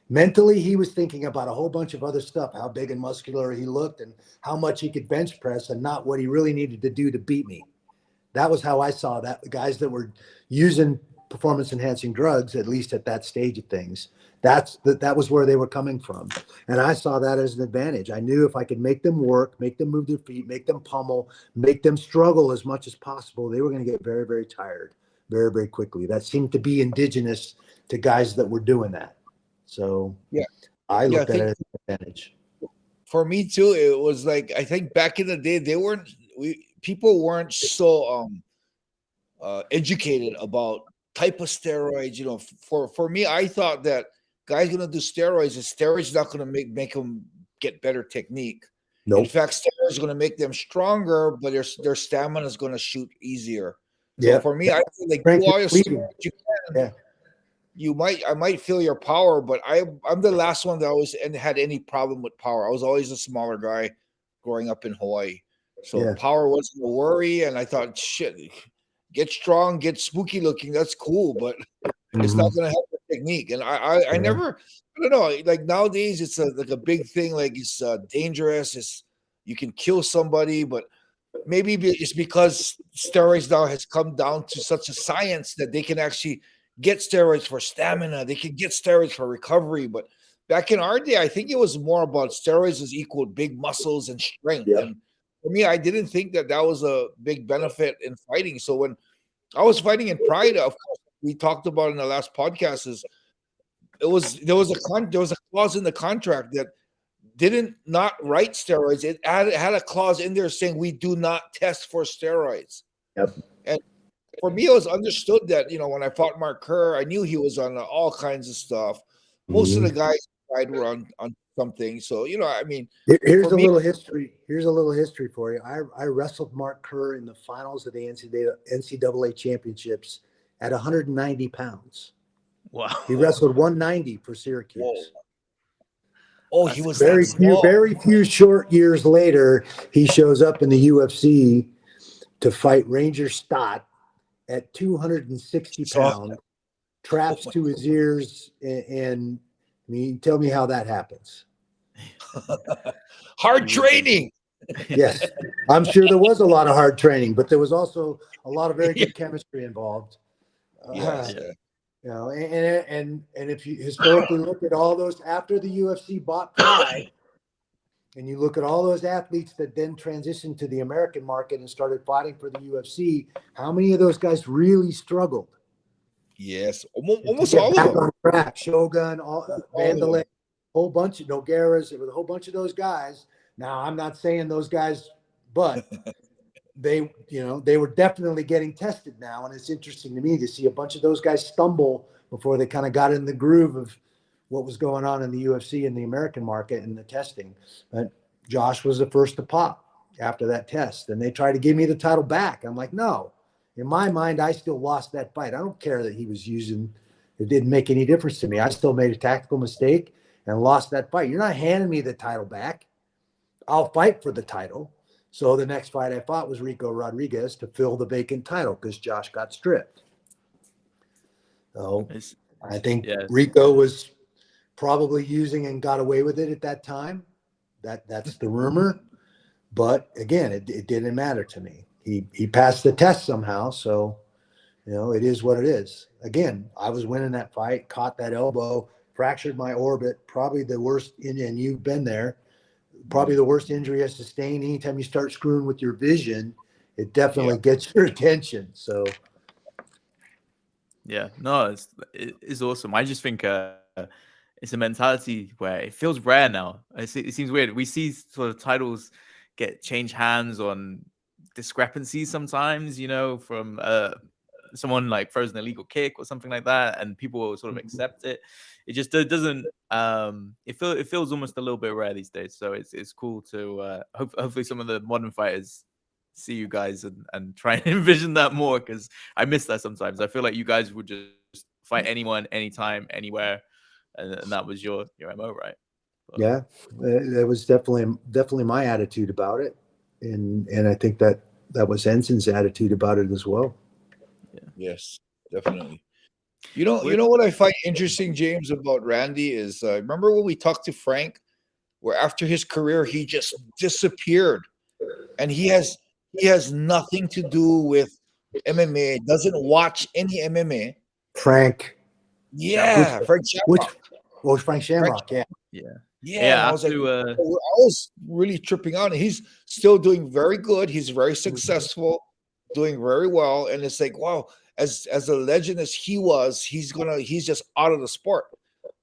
Mentally, he was thinking about a whole bunch of other stuff, how big and muscular he looked and how much he could bench press, and not what he really needed to do to beat me. That was how I saw that. The guys that were using performance enhancing drugs, at least at that stage of things, that was where they were coming from. And I saw that as an advantage. I knew if I could make them work, make them move their feet, make them pummel, make them struggle as much as possible, they were going to get very, very tired very, very quickly. That seemed to be indigenous to guys that were doing that. So I looked at it as an advantage. For me too, it was like, I think back in the day, people weren't so educated about type of steroids. You know, for me, I thought that guys gonna do steroids, and steroids not gonna make them get better technique. Nope. In fact, steroids are gonna make them stronger, but their stamina is gonna shoot easier. So Yeah. for me, I feel like Frank, do all your you're steroids you can. Yeah. I might feel your power, but I'm the last one that always had any problem with power. I was always a smaller guy growing up in Hawaii. So power wasn't a worry, and I thought, shit, get strong, get spooky looking, that's cool, but it's not gonna help the technique. And I never, I don't know, like nowadays it's like a big thing, like it's dangerous, you can kill somebody, but maybe it's because steroids now has come down to such a science that they can actually get steroids for stamina, they can get steroids for recovery. But back in our day, I think it was more about steroids is equal big muscles and strength. And for me, I didn't think that was a big benefit in fighting. So when I was fighting in Pride, of course, we talked about in the last podcast, is there was a clause in the contract that didn't not write steroids. It had a clause in there saying we do not test for steroids. And for me, it was understood that, you know, when I fought Mark Kerr, I knew he was on all kinds of stuff. Most of the guys were on something. So, you know, I mean, here's a little history. Here's a little history for you. I wrestled Mark Kerr in the finals of the NCAA championships at 190 pounds. Wow. He wrestled 190 for Syracuse. Whoa. Oh, he was very few short years later, he shows up in the UFC to fight Ranger Stott at 260 pounds, traps to his ears, and I mean, tell me how that happens. Hard training. Yes, I'm sure there was a lot of hard training, but there was also a lot of very good chemistry involved. You know, and if you historically look at all those after the UFC bought Pride, and you look at all those athletes that then transitioned to the American market and started fighting for the UFC, how many of those guys really struggled? Yes, almost all of them. Track, Shogun, Vandalay, whole bunch of Nogueras. There was a whole bunch of those guys. Now, I'm not saying those guys, but they were definitely getting tested now, and it's interesting to me to see a bunch of those guys stumble before they kind of got in the groove of what was going on in the UFC and the American market and the testing. But Josh was the first to pop after that test, and they tried to give me the title back. I'm like, no. In my mind, I still lost that fight. I don't care that he was using. It didn't make any difference to me. I still made a tactical mistake and lost that fight. You're not handing me the title back. I'll fight for the title. So the next fight I fought was Rico Rodriguez to fill the vacant title because Josh got stripped. So I think Rico was probably using and got away with it at that time. That's the rumor. But again, it didn't matter to me. He passed the test somehow. So, you know, it is what it is. Again, I was winning that fight, caught that elbow, fractured my orbit, probably the worst, and you've been there. Probably the worst injury I sustained. Anytime you start screwing with your vision, it definitely gets your attention. So, no, it's awesome. I just think it's a mentality where it feels rare now. It seems weird. We see sort of titles change hands on discrepancies sometimes, you know, from someone like throws an illegal kick or something like that, and people will sort of accept it. It just doesn't. It feels almost a little bit rare these days. So it's cool to hopefully some of the modern fighters see you guys and try and envision that more, because I miss that sometimes. I feel like you guys would just fight anyone, anytime, anywhere, and that was your MO, right? But, yeah, that was definitely my attitude about it, and I think that was Enson's attitude about it as well. Yes, definitely. You know what I find interesting, James, about Randy is remember when we talked to Frank, where after his career he just disappeared, and he has nothing to do with MMA, doesn't watch any MMA. Frank. Yeah, Frank Shamrock. Frank Shamrock, Yeah. I was I was really tripping out. And he's still doing very good. He's very successful, doing very well. And it's like, wow. as a legend as he was, he's just out of the sport.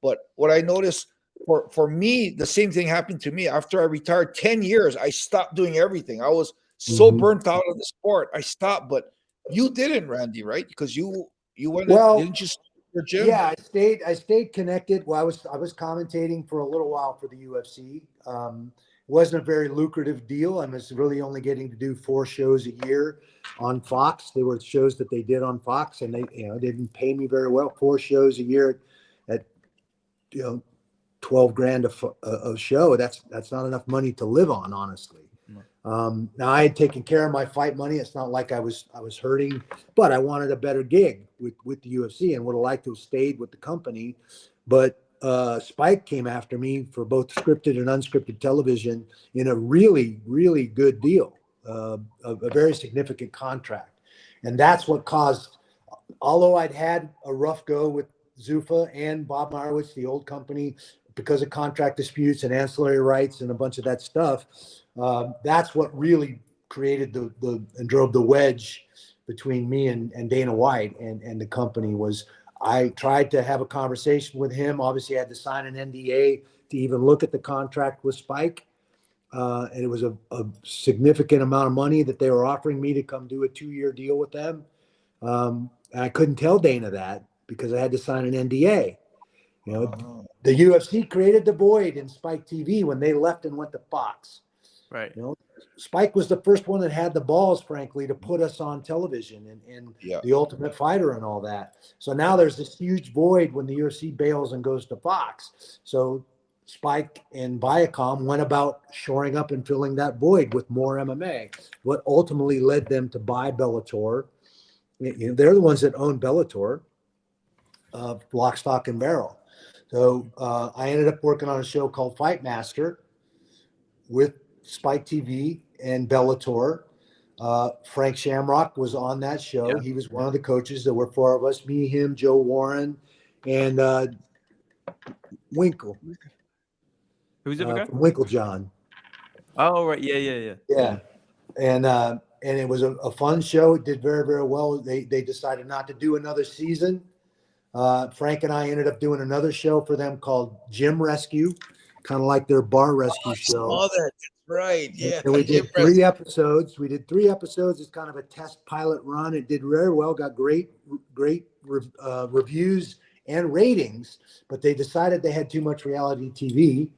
But what I noticed for me, the same thing happened to me after I retired 10 years. I stopped doing everything. I was so burnt out of the sport. I stopped, but you didn't, Randy, right? Because you went, didn't you start your gym? Yeah, I stayed connected. Well, I was commentating for a little while for the UFC. Wasn't a very lucrative deal. I was really only getting to do 4 shows a year on Fox. They were shows that they did on Fox, and they didn't pay me very well. 4 shows a year at 12 grand a show. That's not enough money to live on, honestly. Now I had taken care of my fight money. It's not like I was hurting, but I wanted a better gig with the UFC and would have liked to have stayed with the company. But Spike came after me for both scripted and unscripted television in a really, really good deal, a very significant contract. And that's what caused, although I'd had a rough go with Zuffa and Bob Meyerowitz, the old company, because of contract disputes and ancillary rights and a bunch of that stuff, that's what really created and drove the wedge between me and Dana White and the company. Was I tried to have a conversation with him. Obviously, I had to sign an NDA to even look at the contract with Spike. And it was a significant amount of money that they were offering me to come do a 2-year deal with them. And I couldn't tell Dana that because I had to sign an NDA. The UFC created the void in Spike TV when they left and went to Fox. Right. Spike was the first one that had the balls, frankly, to put us on television and The Ultimate Fighter and all that. So now there's this huge void when the UFC bails and goes to Fox. So Spike and Viacom went about shoring up and filling that void with more MMA. What ultimately led them to buy Bellator. They're the ones that own Bellator, lock, stock, and barrel. So I ended up working on a show called Fight Master with Spike TV and Bellator. Frank Shamrock was on that show. He was one of the coaches. There were 4 of us, me, him, Joe Warren, and Winkle. Who's the other guy? Winklejohn. Oh, right. Yeah. And it was a fun show. It did very, very well. They decided not to do another season. Frank and I ended up doing another show for them called Gym Rescue, kind of like their bar rescue show. Oh, that's right. Yeah. And we did 3 episodes. We did 3 episodes. It's kind of a test pilot run. It did very well, got great reviews and ratings, but they decided they had too much reality TV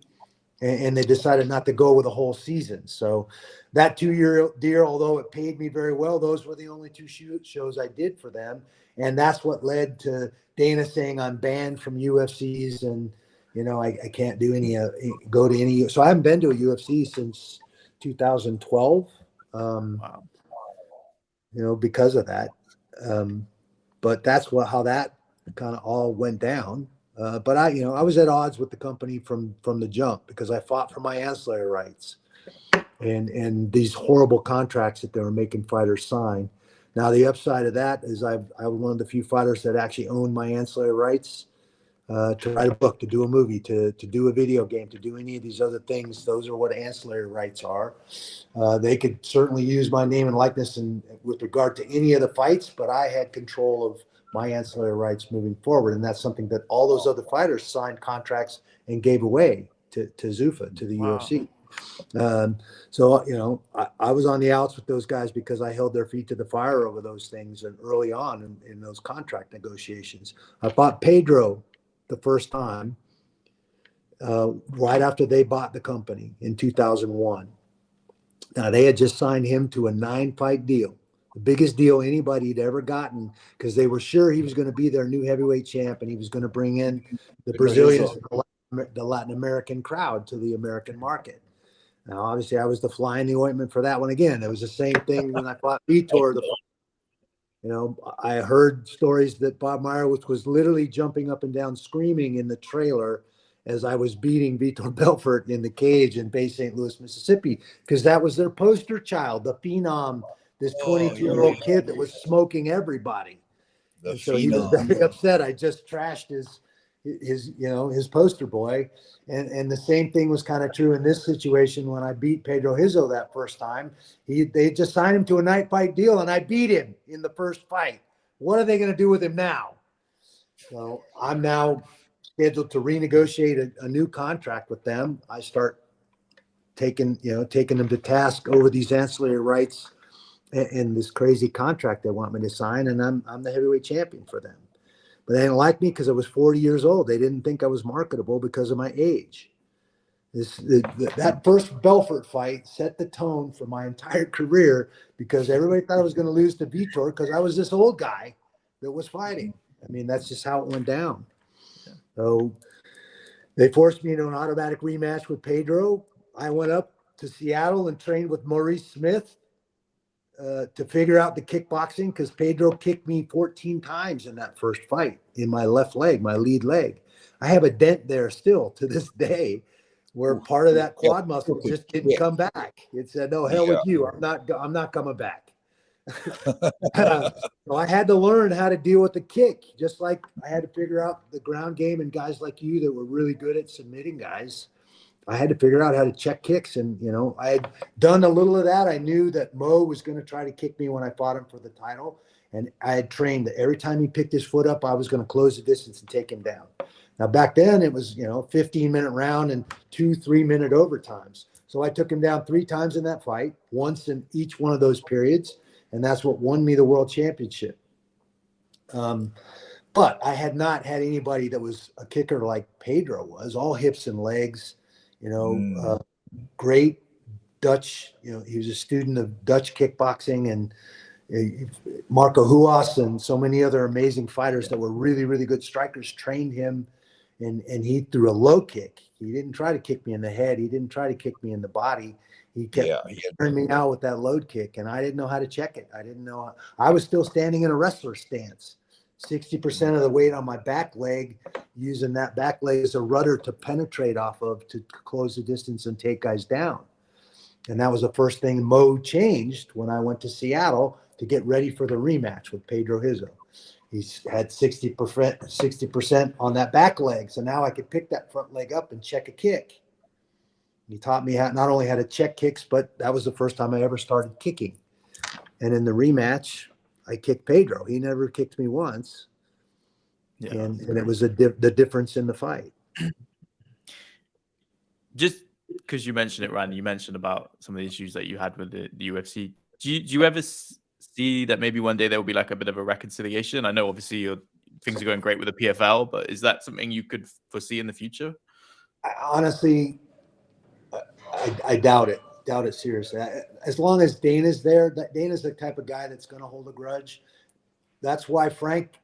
and they decided not to go with a whole season. So that 2-year deal, although it paid me very well, those were the only 2 shows I did for them. And that's what led to Dana saying I'm banned from UFCs and, I can't do go to any. So I haven't been to a UFC since 2012, Wow. Because of that. But that's how that kind of all went down. But I was at odds with the company from the jump because I fought for my ancillary rights and these horrible contracts that they were making fighters sign. Now, the upside of that is I was one of the few fighters that actually owned my ancillary rights to write a book, to do a movie, to do a video game, to do any of these other things. Those are what ancillary rights are. They could certainly use my name and likeness with regard to any of the fights, but I had control of my ancillary rights moving forward. And that's something that all those other fighters signed contracts and gave away to Zuffa, to the UFC. So, I was on the outs with those guys because I held their feet to the fire over those things and early on in those contract negotiations. I fought Pedro the first time right after they bought the company in 2001. Now, they had just signed him to a 9-fight deal, the biggest deal anybody had ever gotten, because they were sure he was going to be their new heavyweight champ and he was going to bring in the Brazilians, the Latin American crowd to the American market. Now, obviously, I was the fly in the ointment for that one again. It was the same thing when I fought Vitor. I heard stories that Bob Meyerowitz was literally jumping up and down, screaming in the trailer as I was beating Vitor Belfort in the cage in Bay St. Louis, Mississippi, because that was their poster child, the Phenom, this 22-year-old kid that was smoking everybody. So he was very upset. I just trashed his poster boy. And the same thing was kind of true in this situation when I beat Pedro Hizzo that first time. They just signed him to a 9-fight deal and I beat him in the first fight what are they going to do with him now? So I'm now scheduled to renegotiate a new contract with them. I start taking them to task over these ancillary rights and this crazy contract they want me to sign, and I'm the heavyweight champion for them. But they didn't like me because I was 40 years old. They didn't think I was marketable because of my age. That first Belfort fight set the tone for my entire career because everybody thought I was going to lose to Vitor because I was this old guy that was fighting. I mean, that's just how it went down. Yeah. So they forced me into an automatic rematch with Pedro. I went up to Seattle and trained with Maurice Smith to figure out the kickboxing because Pedro kicked me 14 times in that first fight in my left leg, my lead leg. I have a dent there still to this day where part of that quad muscle just didn't come back. It said, no, hell with you. I'm not coming back. So I had to learn how to deal with the kick, just like I had to figure out the ground game and guys like you that were really good at submitting guys. I had to figure out how to check kicks. And, I had done a little of that. I knew that Mo was going to try to kick me when I fought him for the title. And I had trained that every time he picked his foot up, I was going to close the distance and take him down. Now, back then it was, 15-minute round and 2 3-minute overtimes. So I took him down 3 times in that fight, once in each one of those periods. And that's what won me the world championship. But I had not had anybody that was a kicker like Pedro was, all hips and legs. Great Dutch, he was a student of Dutch kickboxing, and Marco Huas and so many other amazing fighters that were really, really good strikers trained him, and he threw a low kick. He didn't try to kick me in the head. He didn't try to kick me in the body. He kept turning me out with that load kick, and I didn't know how to check it. I didn't know. I was still standing in a wrestler stance. 60% of the weight on my back leg, using that back leg as a rudder to penetrate off of to close the distance and take guys down. And that was the first thing Mo changed when I went to Seattle to get ready for the rematch with Pedro Hizo. He's had 60% on that back leg. So now I could pick that front leg up and check a kick. He taught me not only how to check kicks, but that was the first time I ever started kicking. And in the rematch, I kicked Pedro. He never kicked me once. Yeah. And it was the difference in the fight. Just because you mentioned it, Randy, you mentioned about some of the issues that you had with the UFC. Do you ever see that maybe one day there will be like a bit of a reconciliation? I know obviously things are going great with the PFL, but is that something you could foresee in the future? Honestly, I doubt it. Doubt it seriously. As long as Dana's there, Dana's the type of guy that's going to hold a grudge. That's why Frank,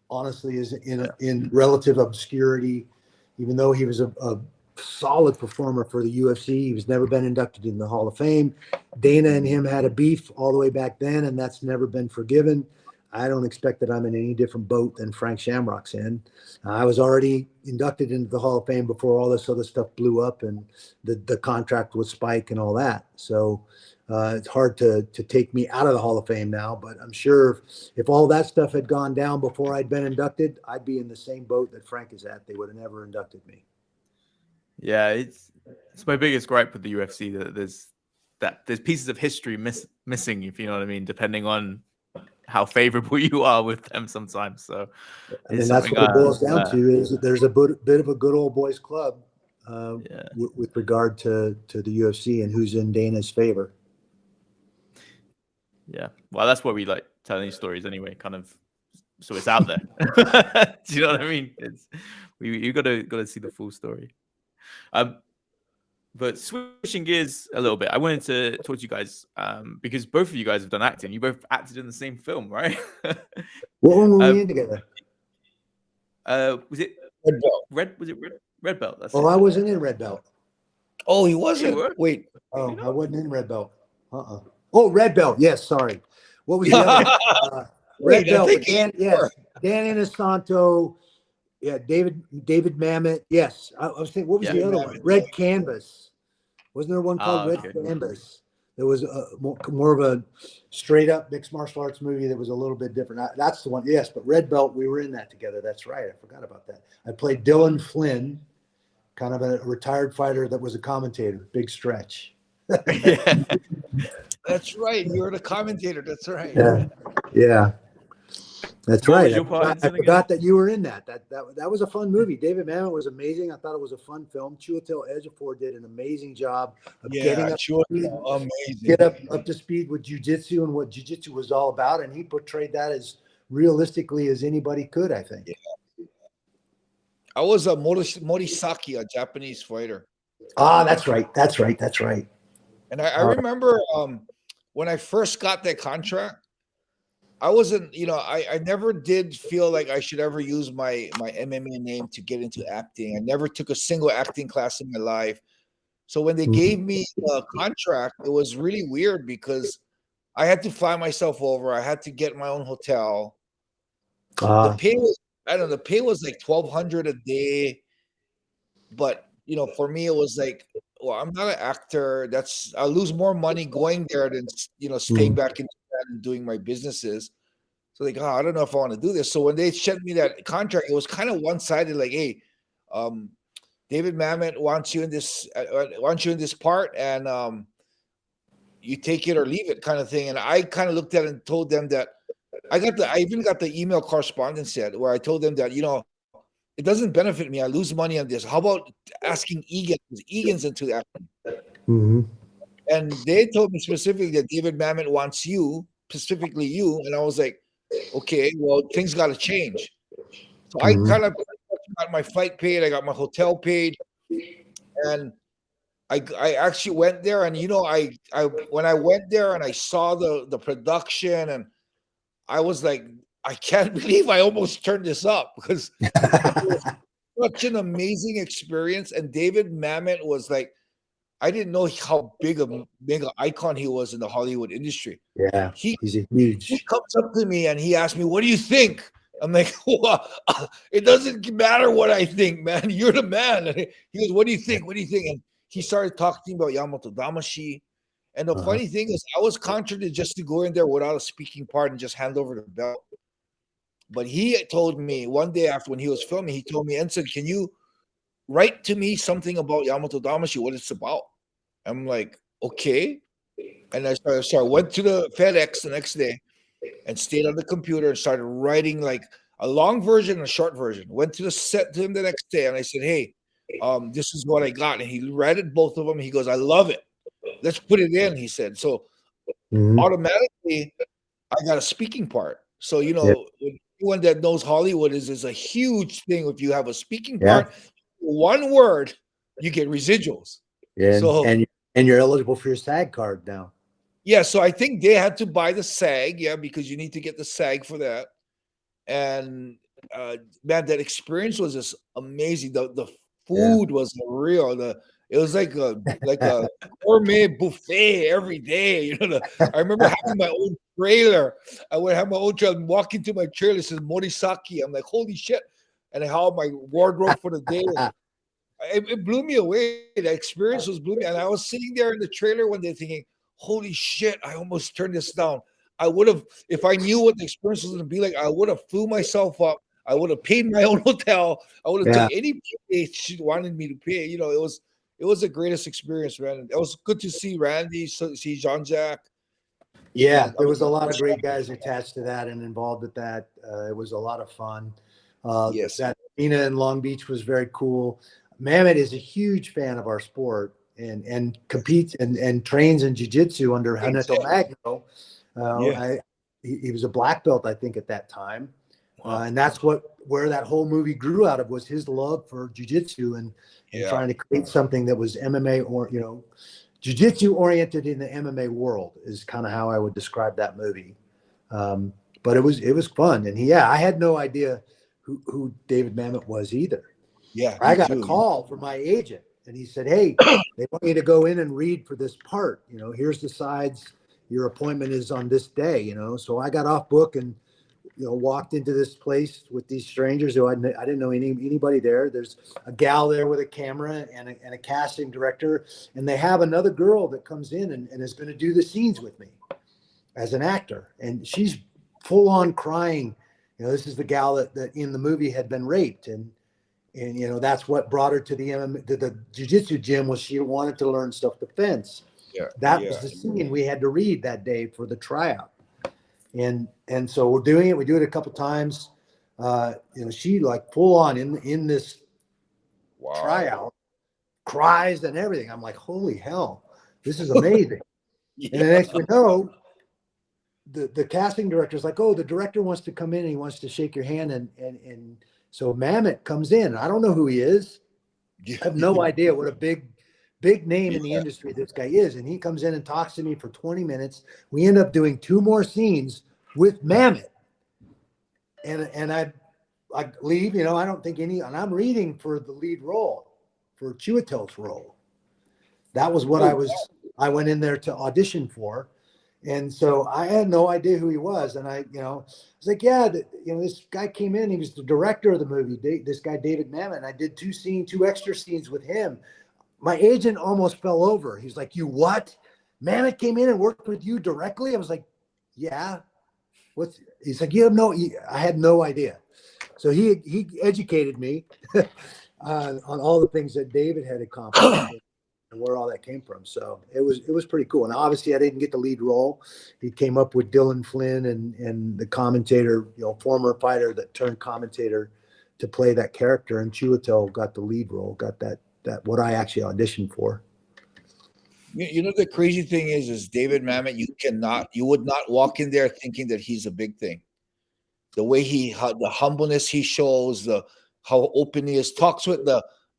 honestly, is in relative obscurity. Even though he was a solid performer for the UFC, he's never been inducted in the Hall of Fame. Dana and him had a beef all the way back then, and that's never been forgiven. I don't expect that I'm in any different boat than Frank Shamrock's in. I was already inducted into the Hall of Fame before all this other stuff blew up and the contract with Spike and all that. So it's hard to take me out of the Hall of Fame now, but I'm sure if all that stuff had gone down before I'd been inducted, I'd be in the same boat that Frank is at. They would have never inducted me. Yeah, it's my biggest gripe with the UFC that there's pieces of history missing, if you know what I mean, depending on how favorable you are with them sometimes. So that's what it boils down to is that there's a bit of a good old boys club with regard to the UFC and who's in Dana's favor. Yeah, well, that's why we like telling these stories anyway, kind of, so it's out there. Do you know what I mean? You gotta see the full story. But switching gears a little bit, I wanted to talk to you guys because both of you guys have done acting. You both acted in the same film, right? What one were we in together? Was it Red Belt? Was it Red Belt? That's I wasn't in Red Belt. Oh, he wasn't. Wait. Oh, I wasn't in Red Belt. Oh, Red Belt. Yes, sorry. What was the other? Red Belt. Dan Inosanto. Yeah, David Mamet. Yes, I was thinking. What was the other one? Red Canvas. Wasn't there one called Red Canvas? There was more of a straight up mixed martial arts movie that was a little bit different. That's the one. Yes, but Red Belt, we were in that together. That's right. I forgot about that. I played Dylan Flynn, kind of a retired fighter that was a commentator. Big stretch. That's right. You were the commentator. That's right. Yeah. That's What right. was your part in I something? forgot that you were in that. That was a fun movie. David Mamet was amazing. I thought it was a fun film. Chiwetel Ejiofor did an amazing job of getting up, she was get amazing. up to speed with jiu-jitsu and what jiu-jitsu was all about, and he portrayed that as realistically as anybody could, I think. Yeah. I was a Morisaki, a Japanese fighter. Ah, that's right. That's right. That's right. And I remember when I first got that contract, I wasn't, I never did feel like I should ever use my MMA name to get into acting. I never took a single acting class in my life. So when they gave me the contract, it was really weird because I had to fly myself over. I had to get my own hotel. The pay was, I don't know, the pay was like $1,200 a day. But for me, it was like, well, I'm not an actor. I lose more money going there than staying back in Japan and doing my businesses. So like, I don't know if I want to do this. So when they sent me that contract, it was kind of one-sided. Like, hey, David Mamet wants you in this part, and you take it or leave it, kind of thing. And I kind of looked at it and told them that I even got the email correspondence yet where I told them that it doesn't benefit me. I lose money on this. How about asking Egan? Egan's into that. And they told me specifically that David Mamet wants you, specifically you. And I was like, okay, well, things got to change. So I kind of got my flight paid. I got my hotel paid. And I actually went there. And, when I went there and I saw the production, and I was like, I can't believe I almost turned this up, because it was such an amazing experience. And David Mamet was like, I didn't know how big a mega icon he was in the Hollywood industry. Yeah, he's a huge. He comes up to me and he asked me, "What do you think?" I'm like, well, it doesn't matter what I think, man. You're the man. And he goes, "What do you think? What do you think?" And he started talking about Yamatodamashii. And the funny thing is, I was contracted just to go in there without a speaking part and just hand over the belt. But he told me one day after, when he was filming, he told me, "Enson, can you write to me something about Yamatodamashii, what it's about?" I'm like, okay. And I went to the FedEx the next day and stayed on the computer and started writing like a long version and a short version. Went to the set to him the next day and I said, "Hey, this is what I got." And he read it, both of them. He goes, "I love it. Let's put it in," he said. So automatically I got a speaking part. So, anyone that knows Hollywood is a huge thing. If you have a speaking part, one word, you get residuals. Yeah, so, and you're eligible for your SAG card now. Yeah, so I think they had to buy the SAG, because you need to get the SAG for that. And man, that experience was just amazing. The food was real. It was like a gourmet buffet every day. I remember having my own trailer. I would have my own trailer and walk into my trailer. It says Morisaki. I'm like, holy shit. And I had my wardrobe for the day. It blew me away. The experience blew me. And I was sitting there in the trailer one day thinking, holy shit, I almost turned this down. I would have, if I knew what the experience was going to be like, I would have flew myself up. I would have paid my own hotel. I would have took any pay she wanted me to pay. It was the greatest experience, man. It was good to see Randy, see Jean-Jacques. Yeah, there was a lot of great guys attached to that and involved with that. It was a lot of fun. Yes. That arena in Long Beach was very cool. Mamet is a huge fan of our sport and competes and trains in jiu-jitsu under Haneto Magno. He was a black belt, I think, at that time. And that's where that whole movie grew out of, was his love for jiu-jitsu and trying to create something that was MMA or, jiu-jitsu oriented in the MMA world is kind of how I would describe that movie. But it was fun. And I had no idea who David Mamet was either. Yeah. I got a call from my agent and he said, "Hey, they want you to go in and read for this part. Here's the sides. Your appointment is on this day." So I got off book and walked into this place with these strangers who I didn't know anybody there. There's a gal there with a camera and a casting director, and they have another girl that comes in and is going to do the scenes with me as an actor, and she's full on crying. This is the gal that in the movie had been raped, and that's what brought her to the jiu-jitsu gym, was she wanted to learn self-defense. That was the scene we had to read that day for the tryout. And so we're doing it. We do it a couple times. She like full on in this tryout cries and everything. I'm like, holy hell, this is amazing. Yeah. And the next we know, the casting director is like, oh, the director wants to come in and he wants to shake your hand. And so Mamet comes in. I don't know who he is. I have no idea what a big name in the industry this guy is. And he comes in and talks to me for 20 minutes. We end up doing 2 more scenes with Mamet. And I leave, I don't think and I'm reading for the lead role, for Chiwetel's role. That was what I went in there to audition for. And so I had no idea who he was. And I was like, yeah, this guy came in, he was the director of the movie, this guy, David Mamet. And I did 2 extra scenes with him. My agent almost fell over. He's like, you what? Mamet came in and worked with you directly? I was like, yeah. He's like, I had no idea. So he educated me on all the things that David had accomplished and where all that came from. So it was pretty cool. And obviously I didn't get the lead role. He came up with Dylan Flynn and the commentator, former fighter that turned commentator to play that character. And Chiwetel got the lead role, got that what I actually auditioned for. The crazy thing is David Mamet, you would not walk in there thinking that he's a big thing. The way the humbleness he shows, how open he is, talks with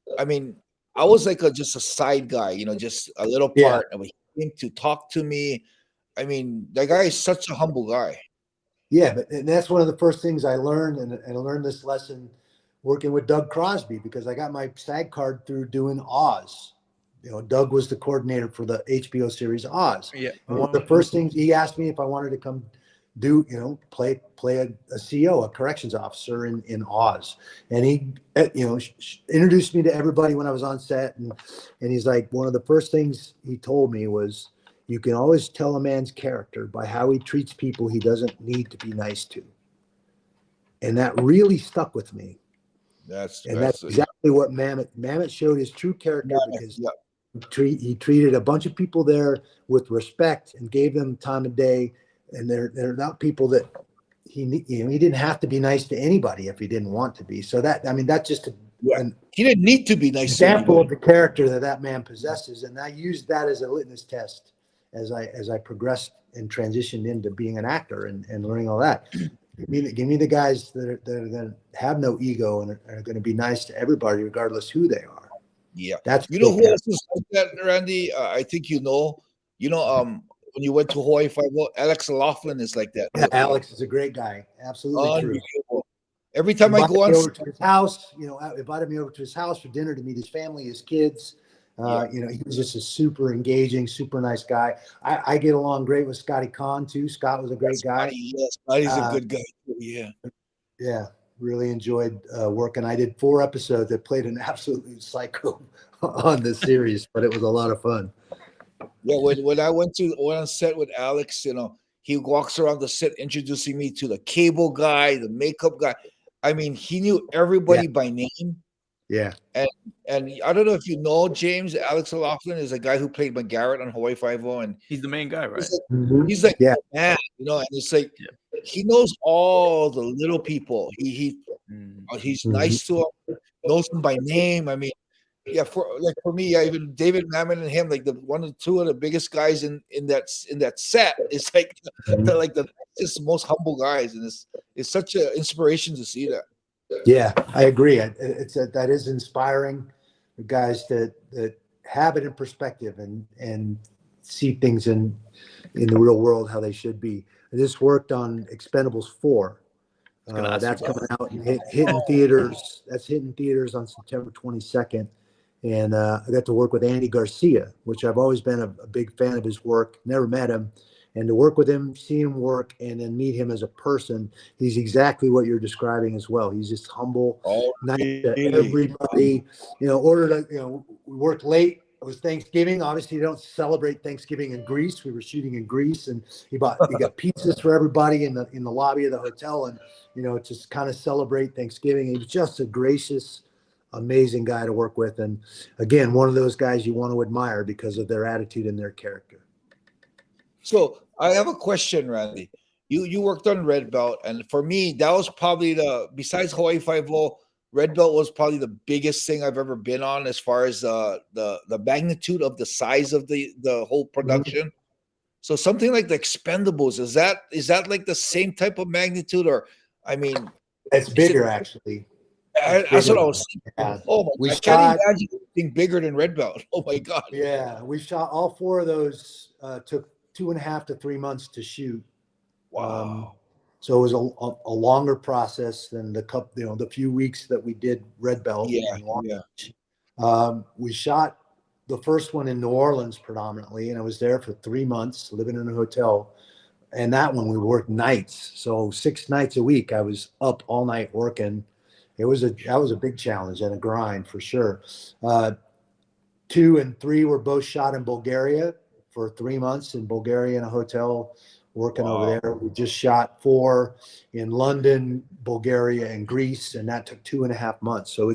I was like just a side guy, just a little part. And he came to talk to me. That guy is such a humble guy. Yeah, and that's one of the first things I learned, and I learned this lesson working with Doug Crosby, because I got my SAG card through doing Oz. Doug was the coordinator for the HBO series Oz. Yeah. And one of the first things he asked me if I wanted to come do, play a CO, a corrections officer in Oz. And he, introduced me to everybody when I was on set. And he's like, one of the first things he told me was, you can always tell a man's character by how he treats people he doesn't need to be nice to. And that really stuck with me. That's exactly what Mamet showed his true character, because he treated a bunch of people there with respect and gave them time of day. And they're not people that he didn't have to be nice to anybody if he didn't want to be. So that's just he didn't need to be nice. Example of the character that man possesses. And I used that as a litmus test as I progressed and transitioned into being an actor and learning all that. Give me the guys that are going to have no ego and are going to be nice to everybody, regardless who they are. Yeah, that's who else is like that, Randy? I think when you went to Hawaii Five-0, Alex Laughlin is like that. Yeah, Alex is a great guy. Absolutely true. Every time I go over to his house, invited me over to his house for dinner to meet his family, his kids. He was just a super engaging, super nice guy. I get along great with Scotty Kahn too. Scott was a great guy. Yeah, Scotty's a good guy too. Yeah. Yeah, really enjoyed working. I did 4 episodes that played an absolute psycho on the series, but it was a lot of fun. Yeah, when I went on set with Alex, he walks around the set introducing me to the cable guy, the makeup guy. He knew everybody by name. Yeah. And I don't know if you know James. Alex Laughlin is a guy who played McGarrett on Hawaii Five-0, and he's the main guy, right? He's like man, and it's like he knows all the little people. He's nice to them, knows them by name. For me, even David Mamet and him, like the 2 of the biggest guys in that set, is like they're like the just most humble guys, and it's such an inspiration to see that. Yeah, I agree. That is inspiring, the guys that have it in perspective and see things in the real world how they should be. I just worked on Expendables 4. That's coming out and hitting theaters. That's hitting theaters on September 22nd. And I got to work with Andy Garcia, which I've always been a big fan of his work. Never met him. And to work with him, see him work, and then meet him as a person, he's exactly what you're describing as well. He's just humble, nice to everybody. We worked late. It was Thanksgiving. Obviously, you don't celebrate Thanksgiving in Greece. We were shooting in Greece, and he got pizzas for everybody in the lobby of the hotel, and just kind of celebrate Thanksgiving. He was just a gracious, amazing guy to work with, and again, one of those guys you want to admire because of their attitude and their character. So I have a question, Randy. you worked on red belt, and for me, that was probably besides Hawaii 5-0, red belt was probably the biggest thing I've ever been on as far as the magnitude of the size of the whole production. So something like the Expendables, is that like the same type of magnitude, or I mean, It's bigger actually. that's what I was thinking. Yeah. Oh my, We I can't shot, imagine anything bigger than red belt. Oh my god. yeah, we shot all 4 of those. Took 2.5 to 3 months to shoot. Wow. So it was a longer process than the few weeks that we did red belt. Yeah, yeah. We shot the first one in New Orleans predominantly, and I was there for 3 months living in a hotel. And that one we worked nights, so 6 nights a week I was up all night working. That was a big challenge and a grind for sure. 2 and 3 were both shot in Bulgaria for 3 months in Bulgaria in a hotel working over there. We just shot 4 in London, Bulgaria, and Greece, and that took 2.5 months. So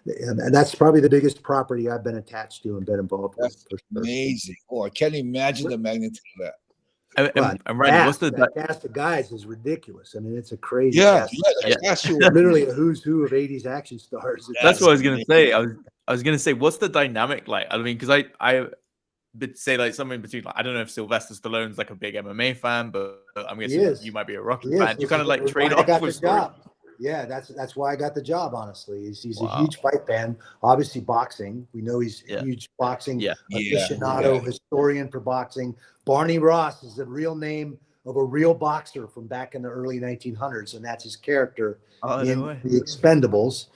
and that's probably the biggest property I've been attached to and been involved with. That's amazing. Oh, I can't imagine the magnitude of that. And Randy, what's that cast of guys is ridiculous. I mean, it's a crazy cast. Literally a who's who of 80s action stars. That's what I was gonna say. I was gonna say, what's the dynamic like? I mean, because I would say like something between, like, I don't know if Sylvester Stallone's like a big MMA fan, but I'm guessing you might be a Rocky fan. You kind of like trade off with job. Yeah, that's why I got the job. Honestly, he's a huge fight fan. Obviously, boxing. We know he's a huge boxing aficionado, historian for boxing. Barney Ross is the real name of a real boxer from back in the early 1900s, and that's his character in the Expendables.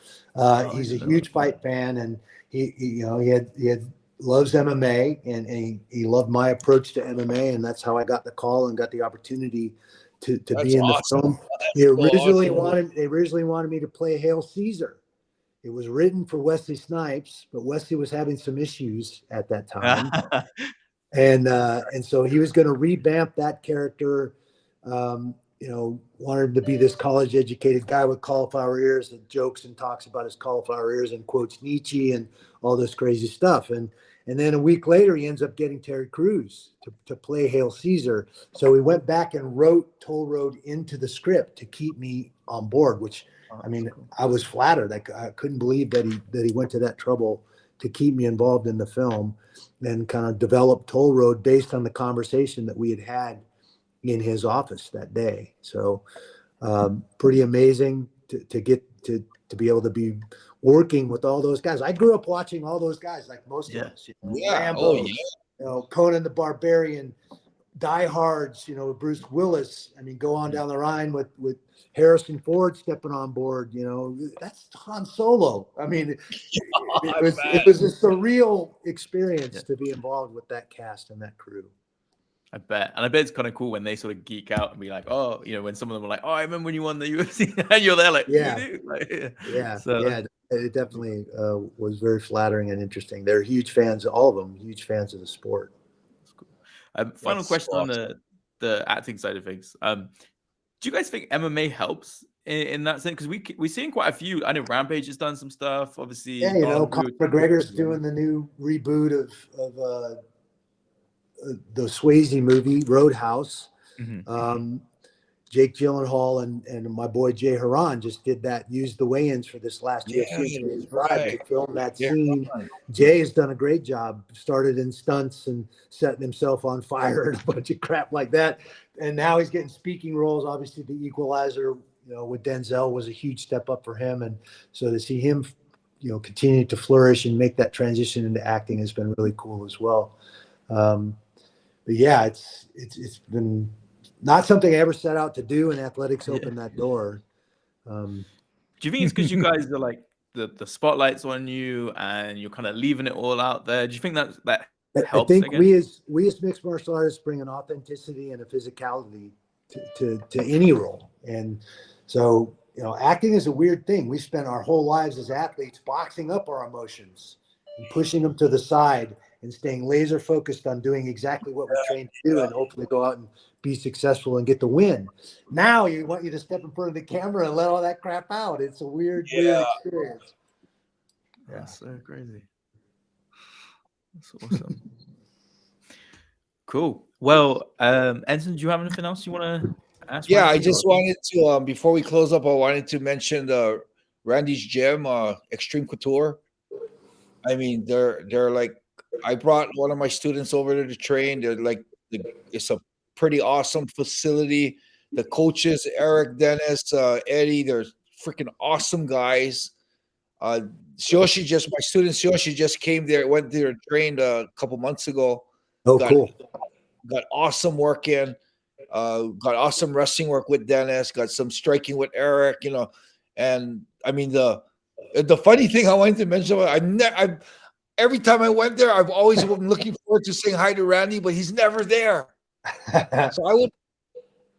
He's a huge fight fan, and he loves MMA, and he loved my approach to MMA, and that's how I got the call and got the opportunity to be in the film. They originally wanted me to play Hail Caesar. It was written for Wesley Snipes, but Wesley was having some issues at that time. And so he was going to revamp that character. Wanted to be this college educated guy with cauliflower ears that jokes and talks about his cauliflower ears and quotes Nietzsche and all this crazy stuff. And then a week later, he ends up getting Terry Crews to play Hail Caesar. So we went back and wrote Toll Road into the script to keep me on board, which, I mean, I was flattered. I couldn't believe that he went to that trouble to keep me involved in the film and kind of develop Toll Road based on the conversation that we had in his office that day. So pretty amazing to get to be able to be working with all those guys. I grew up watching all those guys, like most of us. Rambo, Conan the Barbarian, Die Hards, Bruce Willis. I mean, go on down the line with Harrison Ford stepping on board. That's Han Solo. I mean, it was a surreal experience to be involved with that cast and that crew. I bet. And I bet it's kind of cool when they sort of geek out and be like, oh, when some of them were like, oh, I remember when you won the UFC, and you're there like, It definitely was very flattering and interesting. They're huge fans, all of them, huge fans of the sport. That's cool. Final question on the acting side of things. Do you guys think MMA helps in that sense? Because we've seen quite a few. I know Rampage has done some stuff, obviously. Yeah, Conor McGregor's doing the new reboot of the Swayze movie Roadhouse. Jake Gyllenhaal and my boy Jay Haran just used the weigh-ins for this last UFC to film that scene. Jay has done a great job. Started in stunts and setting himself on fire and a bunch of crap like that. And now he's getting speaking roles. Obviously, The Equalizer, with Denzel was a huge step up for him. And so to see him, continue to flourish and make that transition into acting has been really cool as well. But yeah, it's been not something I ever set out to do, and athletics opened that door. Do you think it's because you guys are like the spotlight's on you and you're kind of leaving it all out there? Do you think that helps? I think we as mixed martial artists bring an authenticity and a physicality to any role. And so, acting is a weird thing. We spent our whole lives as athletes boxing up our emotions and pushing them to the side and staying laser focused on doing exactly what we trained to do and hopefully go out and be successful and get the win. Now you want you to step in front of the camera and let all that crap out. It's a weird experience. Yeah, that's so crazy. That's awesome. Cool. Well, Enson, do you have anything else you want to That's Yeah, Randy I just Couture. wanted to before we close up, I wanted to mention the Randy's gym, Extreme Couture. I mean, they're like, I brought one of my students over there to train. They're like, it's a pretty awesome facility. The coaches, Eric, Dennis, Eddie, they're freaking awesome guys. My student Shoshi just came there, went there and trained a couple months ago. Oh, Got cool. got awesome work in. Got awesome wrestling work with Dennis. Got some striking with Eric. And I mean the funny thing I wanted to mention, every time I went there, I've always been looking forward to saying hi to Randy, but he's never there. So I would.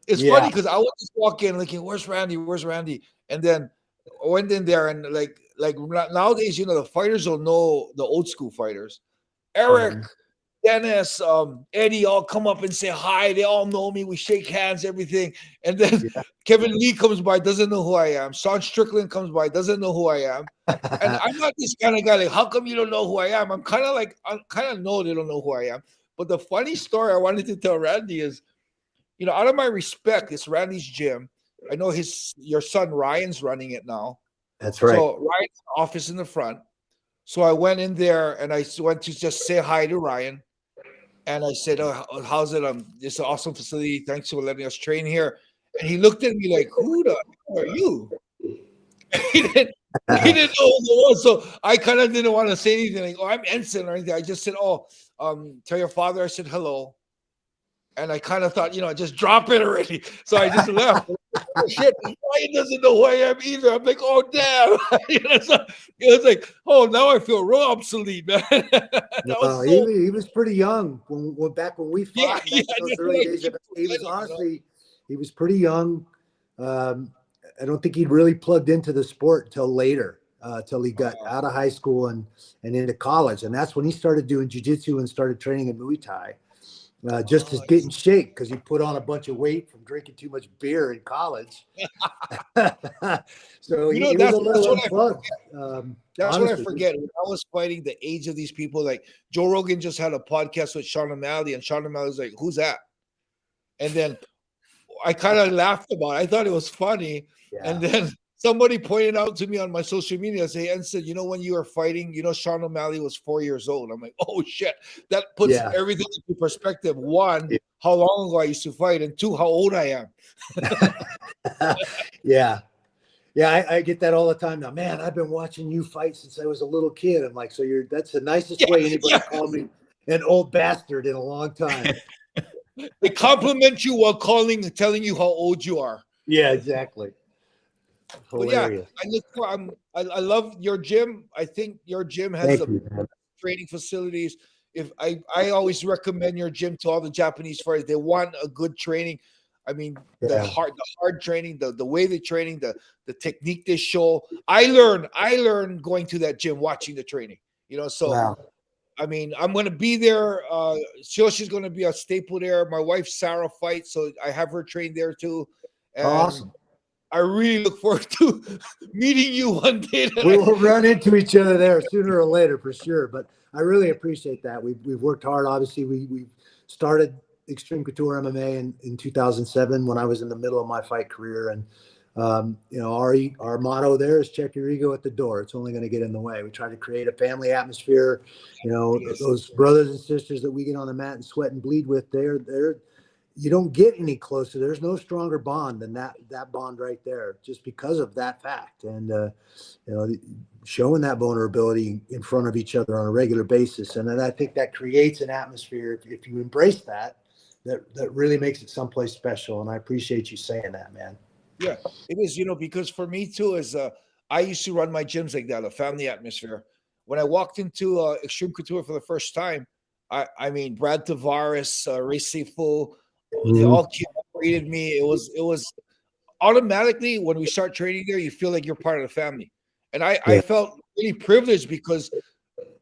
It's funny because I would just walk in looking, "Where's Randy? Where's Randy?" And then I went in there and like nowadays, the fighters will know the old school fighters. Eric, Dennis, Eddie all come up and say hi. They all know me. We shake hands, everything. And then Kevin Lee comes by, doesn't know who I am. Sean Strickland comes by, doesn't know who I am. And I'm not this kind of guy like, how come you don't know who I am? I kind of know they don't know who I am. But the funny story I wanted to tell Randy is, out of my respect, it's Randy's gym. I know your son Ryan's running it now. That's right. So Ryan's office in the front. So I went in there and I went to just say hi to Ryan. And I said, "Oh, how's it? It's an awesome facility. Thanks for letting us train here." And he looked at me like, "Who the hell are you?" he didn't know who it was. So I kind of didn't want to say anything like, "Oh, I'm Enson or anything." I just said, "Oh, tell your father I said hello." And I kind of thought, just drop it already. So I just left. Oh, shit, Ryan doesn't know who I am either. I'm like, oh, damn. So it was like, oh, now I feel real obsolete, man. He was pretty young back when we fought. Those early days. He was pretty young. I don't think he'd really plugged into the sport till later, till he got out of high school and into college. And that's when he started doing jiu-jitsu and started training in Muay Thai. Just to get in shape because he put on a bunch of weight from drinking too much beer in college. So he was a little unplugged. That's what I forget. When I was fighting the age of these people, like Joe Rogan just had a podcast with Sean O'Malley, and Sean O'Malley was like, "Who's that?" And then I kind of laughed about it. I thought it was funny. Yeah. And then somebody pointed out to me on my social media, say, Enson, when you were fighting, Sean O'Malley was 4 years old. I'm like, oh shit. That puts everything into perspective. One, how long ago I used to fight, and two, how old I am. Yeah, I get that all the time now. Man, I've been watching you fight since I was a little kid. I'm like, so that's the nicest way anybody called me an old bastard in a long time. They compliment you while telling you how old you are. Yeah, exactly. Hilarious. But I love your gym. I think your gym has training facilities. If I always recommend your gym to all the Japanese fighters. They want a good training. I mean, the hard training, the way they're training, the technique they show. I learned going to that gym, watching the training. So wow. I mean, I'm going to be there. Shoshi's going to be a staple there. My wife Sarah fights, so I have her train there too. And awesome. I really look forward to meeting you one day. We will run into each other there sooner or later for sure. But I really appreciate that. We've worked hard. Obviously, we started Extreme Couture MMA in 2007 when I was in the middle of my fight career. And, our motto there is check your ego at the door. It's only going to get in the way. We try to create a family atmosphere. Those brothers and sisters that we get on the mat and sweat and bleed with, you don't get any closer. There's no stronger bond than that bond right there, just because of that fact. And, showing that vulnerability in front of each other on a regular basis. And then I think that creates an atmosphere. If you embrace that really makes it someplace special. And I appreciate you saying that, man. Yeah, it is, because for me too, I used to run my gyms like that, a family atmosphere. When I walked into Extreme Couture for the first time, I mean, Brad Tavares, Ray Seyfo, they all greeted me. It was automatically when we start training there, you feel like you're part of the family. And I felt really privileged because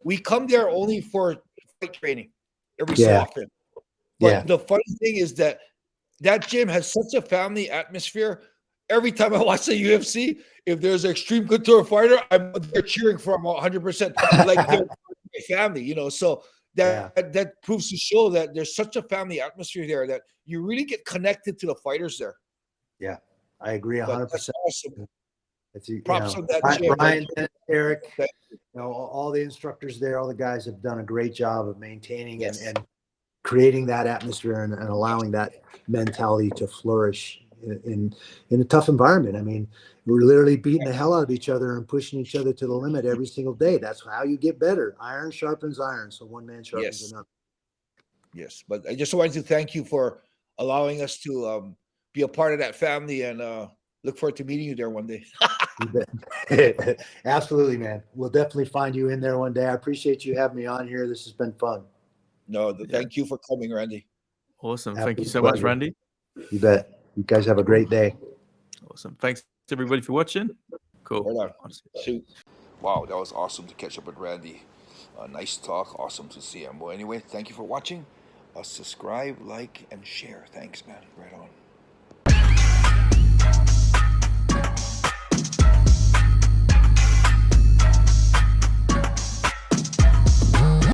we come there only for fight training every so often. But the funny thing is that gym has such a family atmosphere. Every time I watch the UFC, if there's an Extreme Couture fighter, I'm there cheering for him 100%, like they're my family, So that proves to show that there's such a family atmosphere there that you really get connected to the fighters there. Yeah, I agree But 100%. that's awesome. Props on that gym. Brian, Eric, all the instructors there, all the guys have done a great job of maintaining and creating that atmosphere and allowing that mentality to flourish in a tough environment. I mean, we're literally beating the hell out of each other and pushing each other to the limit every single day. That's how you get better. Iron sharpens iron, so one man sharpens another. Yes, but I just wanted to thank you for allowing us to be a part of that family, and look forward to meeting you there one day. Absolutely, man. We'll definitely find you in there one day. I appreciate you having me on here. This has been fun. No, thank you for coming, Randy. Awesome. Absolute Thank you so pleasure. much, Randy. You bet. You guys have a great day. Awesome. Thanks everybody for watching. Cool. Right on. Shoot. Wow, that was awesome to catch up with Randy. Nice talk. Awesome to see him. Well, anyway, thank you for watching. Subscribe, like, and share. Thanks, man. Right on.